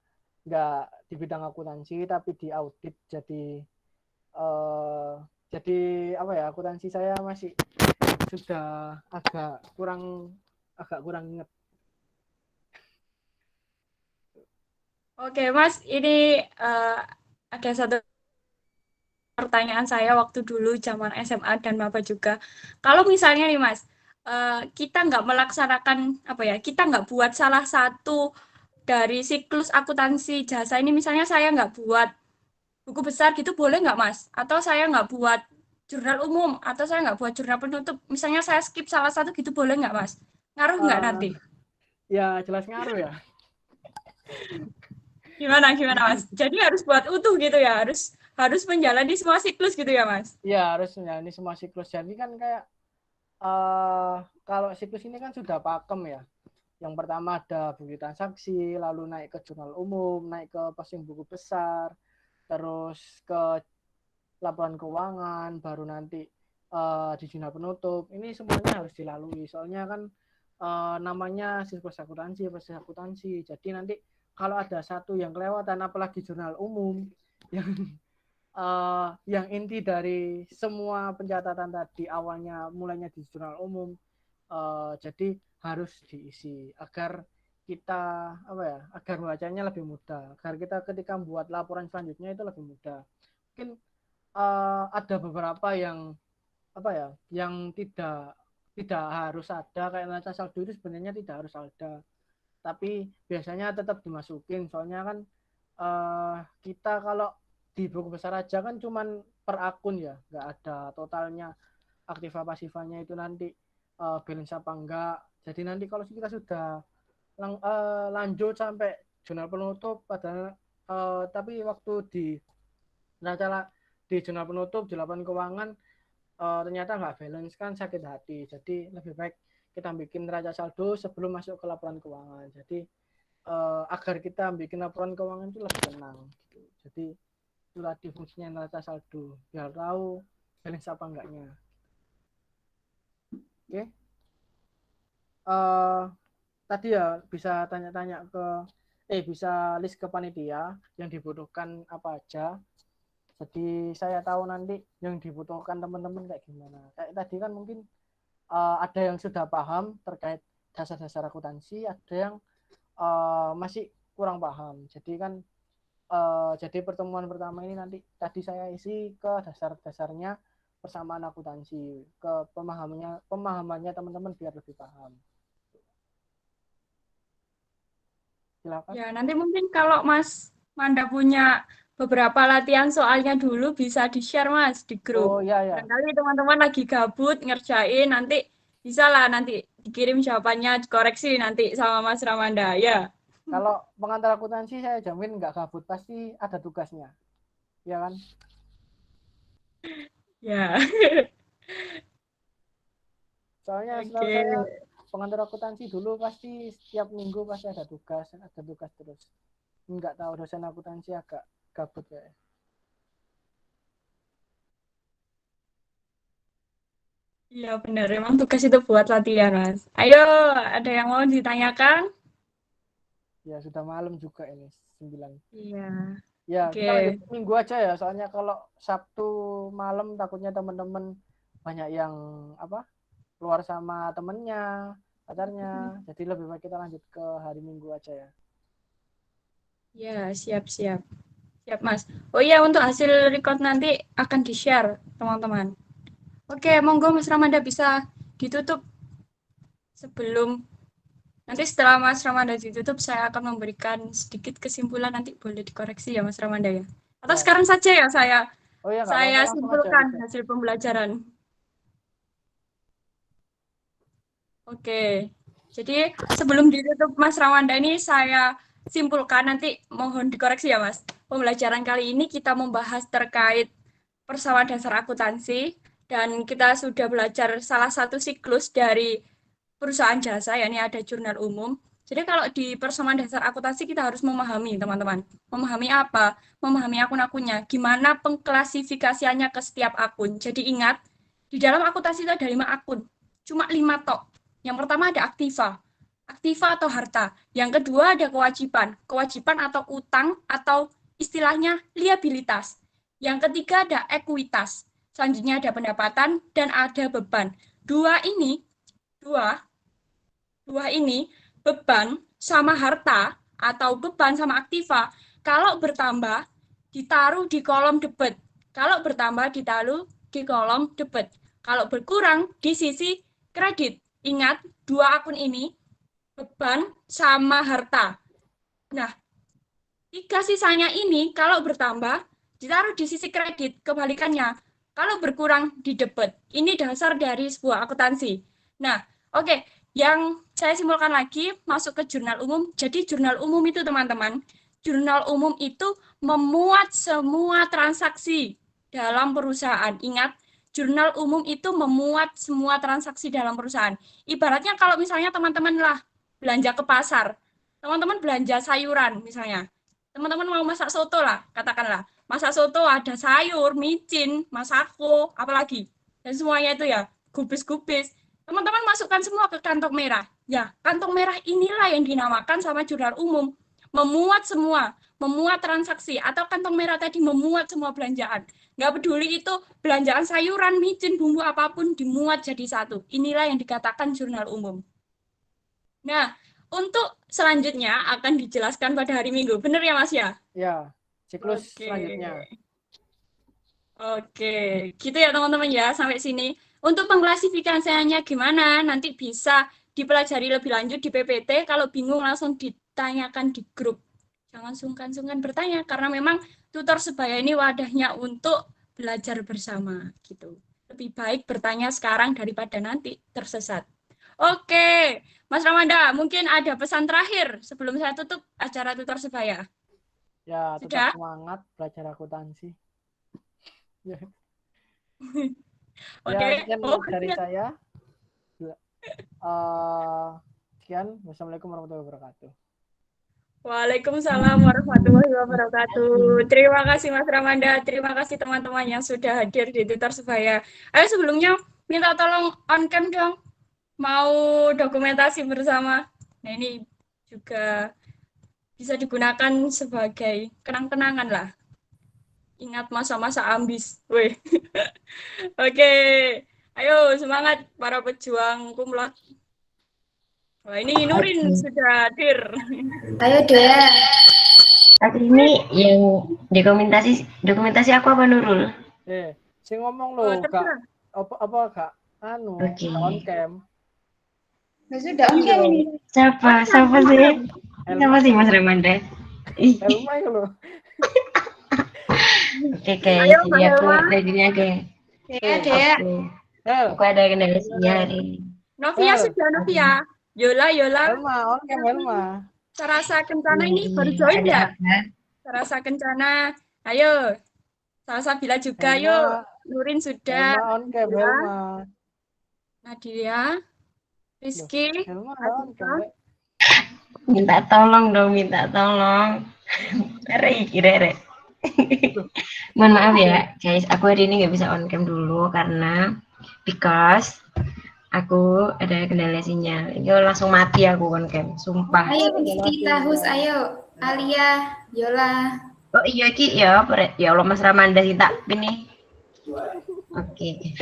nggak di bidang akuntansi tapi di audit. Eh, jadi apa ya, akuntansi saya masih sudah agak kurang ingat. Oke, Mas, ini eh, ada satu pertanyaan saya waktu dulu zaman SMA dan maba juga. Kalau misalnya nih, Mas, kita nggak melaksanakan apa ya, kita nggak buat salah satu dari siklus akuntansi jasa ini, misalnya saya nggak buat buku besar gitu, boleh nggak, Mas? Atau saya nggak buat jurnal umum, atau saya nggak buat jurnal penutup, misalnya saya skip salah satu gitu, boleh nggak, Mas? Ngaruh nggak Uh, nanti? ya jelas ngaruh ya. Gimana, gimana, Mas? Jadi harus buat utuh gitu ya, harus harus menjalani semua siklus gitu ya, Mas? Ya harusnya ini semua siklus. Jadi kan kayak kalau siklus ini kan sudah pakem ya. Yang pertama ada bukti transaksi, lalu naik ke jurnal umum, naik ke posting buku besar, terus ke laporan keuangan, baru nanti di jurnal penutup. Ini semuanya harus dilalui. Soalnya kan namanya siklus akuntansi, proses akuntansi. Jadi nanti kalau ada satu yang kelewatan, apalagi jurnal umum yang yang inti dari semua pencatatan tadi awalnya mulainya di jurnal umum, jadi harus diisi agar kita apa ya, agar bacanya lebih mudah, agar kita ketika membuat laporan selanjutnya itu lebih mudah. Mungkin ada beberapa yang apa ya, yang tidak harus ada, kayak neraca saldo itu sebenarnya tidak harus ada, tapi biasanya tetap dimasukin. Soalnya kan kita kalau di buku besar aja kan cuman per akun ya, nggak ada totalnya aktiva pasifanya itu nanti balance apa enggak. Jadi nanti kalau kita sudah lanjut sampai jurnal penutup, pada tapi waktu di neraca di jurnal penutup di laporan keuangan ternyata nggak balance, kan sakit hati. Jadi lebih baik kita bikin neraca saldo sebelum masuk ke laporan keuangan. Jadi agar kita bikin laporan keuangan itu lebih tenang gitu. Jadi itu tadi fungsinya neraca saldo, biar tahu balance apa enggaknya. Oke. Tadi ya bisa tanya-tanya bisa list ke panitia yang dibutuhkan apa aja. Jadi saya tahu nanti yang dibutuhkan teman-teman kayak gimana. Kayak tadi kan mungkin ada yang sudah paham terkait dasar-dasar akuntansi, ada yang masih kurang paham. Jadi kan jadi pertemuan pertama ini nanti tadi saya isi ke dasar-dasarnya persamaan akuntansi, ke pemahamannya teman-teman biar lebih paham. Silakan. Ya, nanti mungkin kalau Mas Manda punya beberapa latihan soalnya dulu bisa di-share Mas di Oh grup. ya ya. Barangkali teman-teman lagi gabut ngerjain, nanti bisa lah nanti dikirim jawabannya, koreksi nanti sama Mas Ramanda. Ya, Kalau pengantar akuntansi saya jamin nggak gabut, pasti ada tugasnya. Ya kan? ya. Soalnya setahu Oke. saya pengantar akuntansi dulu pasti setiap minggu pasti ada tugas terus. Nggak tahu dosen akuntansi agak gabut kayak. Iya benar, emang tugas itu buat latihan Mas. Ayo, ada yang mau ditanyakan? Ya sudah malam juga ini 9. Iya. Ya, Oke. kita lanjut minggu aja ya. Soalnya kalau Sabtu malam takutnya teman-teman banyak yang apa? Keluar sama temennya, pacarnya. Jadi lebih baik kita lanjut ke hari Minggu aja ya. Ya, siap-siap. Siap, Mas. Oh iya, untuk hasil record nanti akan di-share, teman-teman. Oke, monggo Mas Ramanda bisa ditutup sebelum nanti setelah Mas Ramanda ditutup, saya akan memberikan sedikit kesimpulan, nanti boleh dikoreksi ya Mas Ramanda ya. Atau Ya. sekarang saja ya Oh ya, nggak saya apa-apa, langsung aja simpulkan bisa. hasil pembelajaran. Oke. Jadi sebelum ditutup Mas Ramanda ini saya simpulkan, nanti mohon dikoreksi ya Mas. Pembelajaran kali ini kita membahas terkait persamaan dasar akuntansi dan kita sudah belajar salah satu siklus dari perusahaan jasa, yakni ada jurnal umum. Jadi kalau di persamaan dasar akuntansi kita harus memahami teman-teman. Memahami apa? Memahami akun-akunnya. Gimana pengklasifikasiannya ke setiap akun. Jadi ingat, di dalam akuntansi itu ada 5 akun. Cuma 5 tok. Yang pertama ada aktiva. Aktiva atau harta. Yang kedua ada kewajiban. Kewajiban atau utang atau istilahnya liabilitas. Yang ketiga ada ekuitas. Selanjutnya ada pendapatan dan ada beban. Dua ini beban sama harta atau beban sama aktiva kalau bertambah ditaruh di kolom debit. Kalau bertambah ditaruh di kolom debit. Kalau berkurang di sisi kredit. Ingat, dua akun ini beban sama harta. Nah, tiga sisanya ini kalau bertambah ditaruh di sisi kredit, kebalikannya. Kalau berkurang di debit. Ini dasar dari sebuah akuntansi. Nah, oke, yang saya simpulkan lagi masuk ke jurnal umum. Jadi jurnal umum itu teman-teman, jurnal umum itu memuat semua transaksi dalam perusahaan. Ingat, jurnal umum itu memuat semua transaksi dalam perusahaan. Ibaratnya kalau misalnya teman-teman lah belanja ke pasar, teman-teman belanja sayuran misalnya. Teman-teman mau masak soto lah, katakanlah. Masak soto ada sayur, micin, masako, apalagi. Dan semuanya itu ya, gubis-gubis. Teman-teman masukkan semua ke kantong merah. Ya, kantong merah inilah yang dinamakan sama jurnal umum. Memuat semua, memuat transaksi. Atau kantong merah tadi memuat semua belanjaan. Nggak peduli itu belanjaan sayuran, micin, bumbu apapun dimuat jadi satu. Inilah yang dikatakan jurnal umum. Nah, untuk selanjutnya akan dijelaskan pada hari Minggu. Benar ya, Mas ya? Ya, siklus Oke. selanjutnya. Oke, gitu ya teman-teman ya sampai sini. Untuk pengklasifikasiannya gimana? Nanti bisa dipelajari lebih lanjut di PPT. Kalau bingung langsung ditanyakan di grup. Jangan sungkan-sungkan bertanya karena memang tutor sebaya ini wadahnya untuk belajar bersama gitu. Lebih baik bertanya sekarang daripada nanti tersesat. Oke, Mas Ramanda, mungkin ada pesan terakhir sebelum saya tutup acara tutor sebaya. Ya, Sudah? tetap semangat belajar akuntansi. Ya, Oke. sekian Oh, dari iya. saya. Sekian. Wassalamualaikum warahmatullahi wabarakatuh. Waalaikumsalam warahmatullahi wabarakatuh. Terima kasih Mas Ramanda, terima kasih teman-teman yang sudah hadir di tutor sebaya. Ayo sebelumnya minta tolong on cam dong, mau dokumentasi bersama. Nah ini juga bisa digunakan sebagai kenang-kenangan lah. Ingat masa-masa ambis. Weh. Oke, ayo semangat para pejuang kumlot. Wah ini Nurin sudah hadir. Ayo deh. Hari ini yang dokumentasi aku apa Nurul? Si ngomong Oh, lo gak terserah. apa gak Oke. on cam. Nah, sudah on cam ini. Siapa sih? Kenapa sih Mas Remanda? Ih, Helma itu loh. oke guys, Ayo, jadi Mbak aku Helma. ready-nya guys. Dea, Dea. Oke, Hel, aku ada kendala sinyal hari ini. Novia Hel, sudah, Novia. Yola. Helma, on cam Helma. Sarasa Kencana ini baru join Ada ya? apa? Sarasa Kencana. Ayo. Salsabila juga, yuk. Helma, Nurin sudah. Helma on cam Ya. Helma. Nadia. Rizky. Helma nggak on cam, Dek. Minta tolong dong, minta tolong. Rere. Mohon maaf ya, guys. Aku hari ini nggak bisa on cam dulu karena because aku ada kendala sinyal. Yo langsung mati aku on cam, sumpah. Ayo kita hus, ayo. Alia, Yola. Oh iya Ki, ya, ya Allah Mas Ramanda sih tak ini. Oke.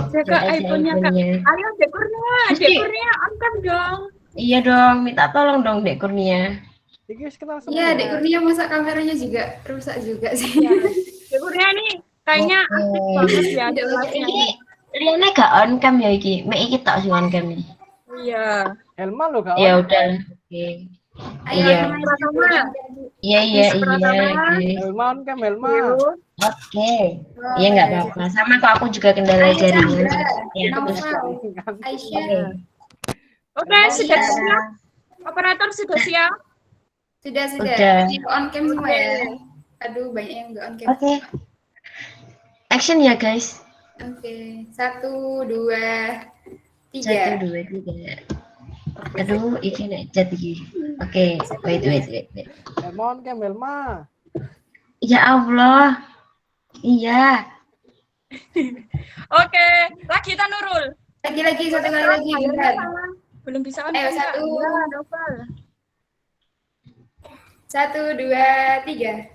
Jaga Ada iPhone-nya, Kak. iPhone-nya. Ayo, Dek Kurnia, on cam dong. Iya dong, minta tolong dong Dek Kurnia. Iki wis kenal semua. Iya, Dek Kurnia masa kameranya juga rusak juga sih. Ya. Dek Kurnia nih kayaknya aktif banget ya Tidak kelasnya. Iki Liane gak on cam ya iki. Mek iki tak sing on cam nih. Iya. Helma lo gak Ya on. udah. Oke. Ayo, Iya. Pertama. Iya. Pertama. Oke. Helma on cam Helma. Yuk. Oke. Iya nggak apa-apa. Sama kok aku juga kendala Ayo, jaringan. Chandra. Ya, terus. Naufal, Aisyah. Oke. Oke, sudah siap. Operator sudah siap. Sudah. Udah. On cam semua ya. Aduh, banyak yang nggak on cam. Oke. Action ya guys. Oke, 1, 2, 3. 1, 2, 3. Aduh, iki nek chat iki. Oke, wait. Helma on cam Helma. Ya Allah. Iya. Oke, lagi kita Nurul. Lagi, satu kali lagi. Bentar. Belum bisa on Ayo, cam, Kak. 1, Ya, Novel. 1, 2, 3.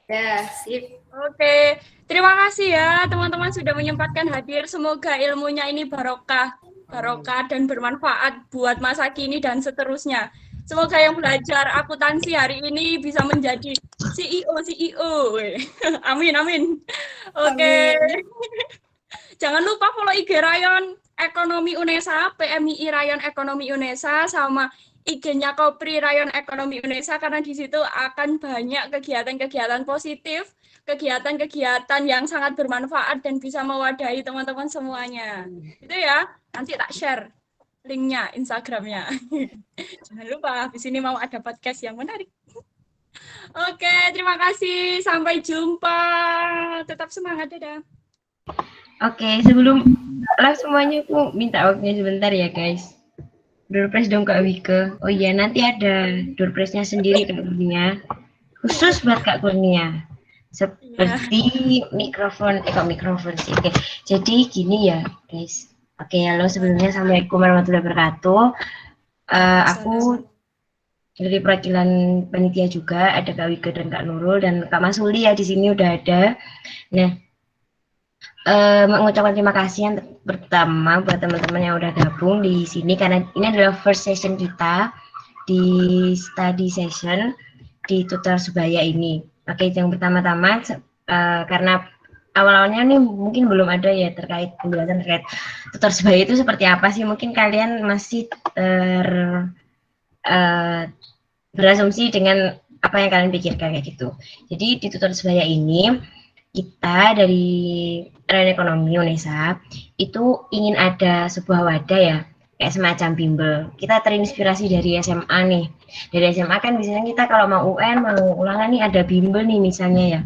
Ya, sip. Oke, terima kasih ya teman-teman sudah menyempatkan hadir. Semoga ilmunya ini barokah dan bermanfaat buat masa kini dan seterusnya. Semoga yang belajar akuntansi hari ini bisa menjadi CEO. Amin. Oke. Jangan lupa follow IG Rayon Ekonomi Unesa, PMII Rayon Ekonomi Unesa, sama IG-nya Kopri Rayon Ekonomi Unesa, karena di situ akan banyak kegiatan-kegiatan positif, kegiatan-kegiatan yang sangat bermanfaat dan bisa mewadahi teman-teman semuanya. Itu ya, nanti tak share linknya, Instagramnya. Jangan lupa, di sini mau ada podcast yang menarik. Oke, terima kasih. Sampai jumpa. Tetap semangat, dadah. Oke, sebelum live semuanya aku minta waktunya sebentar ya guys. Doorpress dong Kak Wike. Oh iya, nanti ada doorpressnya sendiri Kak Kurnia. Khusus buat Kak Kurnia. Seperti mikrofon sih. Oke. Jadi gini ya guys. Oke, halo sebelumnya, Assalamualaikum warahmatullahi wabarakatuh. Aku dari perwakilan panitia juga, ada Kak Wike dan Kak Nurul dan Kak Masuli ya di sini udah ada. Nah, mengucapkan terima kasih yang pertama buat teman-teman yang udah gabung di sini, karena ini adalah first session kita di study session di tutor sebaya ini. Oke, yang pertama-tama karena awal-awalnya nih mungkin belum ada ya terkait pembahasan terkait tutor sebaya itu seperti apa sih, mungkin kalian masih berasumsi dengan apa yang kalian pikirkan kayak gitu. Jadi di tutor sebaya ini kita dari Rayon Ekonomi Unesa itu ingin ada sebuah wadah ya, kayak semacam bimbel. Kita terinspirasi dari SMA nih. Dari SMA kan biasanya kita kalau mau UN, mau ulangan nih ada bimbel nih misalnya ya.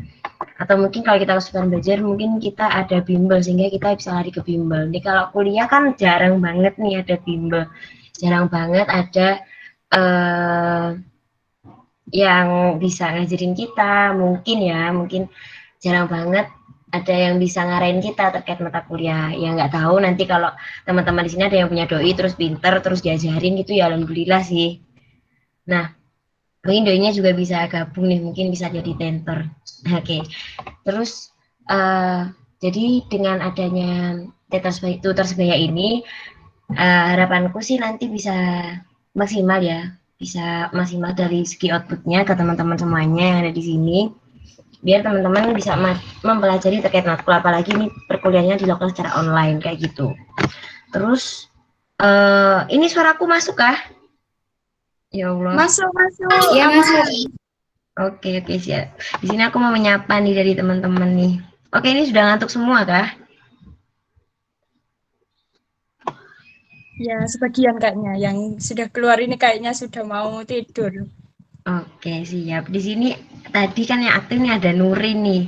Atau mungkin kalau kita kesulitan belajar mungkin kita ada bimbel sehingga kita bisa lari ke bimbel. Nih kalau kuliah kan jarang banget nih ada bimbel. Jarang banget ada yang bisa ngajarin kita, mungkin jarang banget ada yang bisa ngarahin kita terkait mata kuliah. Ya nggak tahu nanti kalau teman-teman di sini ada yang punya doi terus pinter terus diajarin gitu ya alhamdulillah sih. Nah, mungkin doinya juga bisa gabung nih, mungkin bisa jadi tentor. Oke. Terus jadi dengan adanya tutor sebaya ini harapanku sih nanti bisa maksimal ya, bisa maksimal dari segi outputnya ke teman-teman semuanya yang ada di sini. Biar teman-teman bisa mempelajari terkait matkul, apalagi ini perkuliahannya dilakukan secara online kayak gitu. Terus ini suaraku masuk kah? Ya Allah. Masuk. Ya, Aman. masuk. Oke, siap. Di sini aku mau menyapa nih dari teman-teman nih. Oke, ini sudah ngantuk semua kah? Ya, sebagian kayaknya. Yang sudah keluar ini kayaknya sudah mau tidur. Oke, siap. Di sini tadi kan yang aktif nih ada Nuri nih.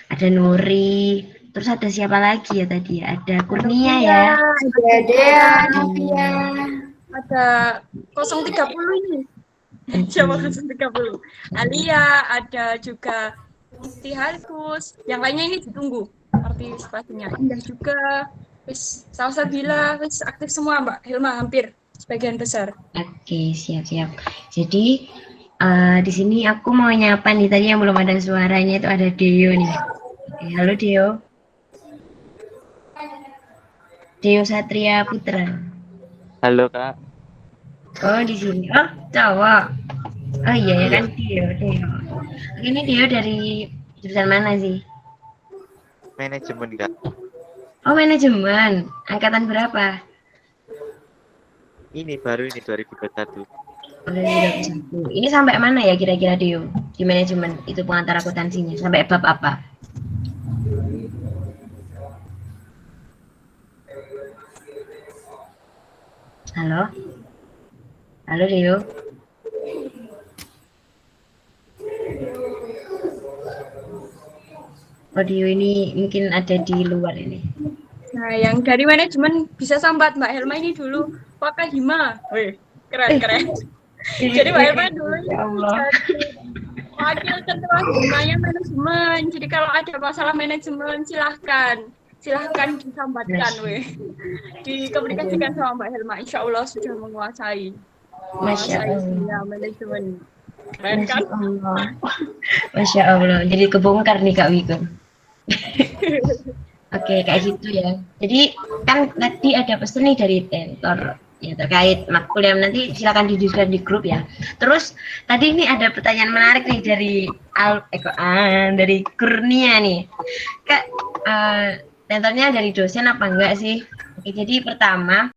Ada Nuri. Terus ada siapa lagi ya tadi? Ada Kurnia ya. Ada Dea, Novia. Ada 030 ini. Siapa 030? Alia, ada juga Istiharkus. Yang lainnya ini ditunggu partisipasinya. Indah juga. Wis, Salsabila, wis aktif semua Mbak Hilma hampir sebagian besar. Oke, siap. Jadi di sini aku mau nyapa nih tadi yang belum ada suaranya itu ada Deo nih. Oke, halo Deo. Deo Satria Putra. Halo Kak, Oh, di sini. Oh, cowok. Oh iya ya kan Deo. Ini Deo dari jurusan mana sih? manajemen Kak. Oh, manajemen. Angkatan berapa? Ini baru ini 2021. Oh, 2021. Ini sampai mana ya kira-kira Deo di manajemen itu pengantar akuntansinya? Sampai bab apa? Halo? Halo Deo? Oh, Deo ini mungkin ada di luar ini. Nah, yang dari manajemen bisa sambat Mbak Helma ini dulu. Pakai Hima. Wih, keren. Jadi Mbak Helma dulu ini Ya Allah. jadi wakil ketua Himanya manajemen. Jadi kalau ada masalah manajemen silahkan disambatkan, weh. Dikomunikasikan sama Mbak Helma. Insya Allah sudah menguasai dunia manajemen. Keren kan? Masya Allah. Jadi kebongkar nih Kak Wigun. Oke, kayak gitu ya. Jadi kan tadi ada pesan nih dari Tentor ya terkait matkul yang nanti silakan didiskusikan di grup ya. Terus tadi ini ada pertanyaan menarik nih dari Kurnia nih. Kak, Tentornya dari dosen apa enggak sih? Oke, jadi pertama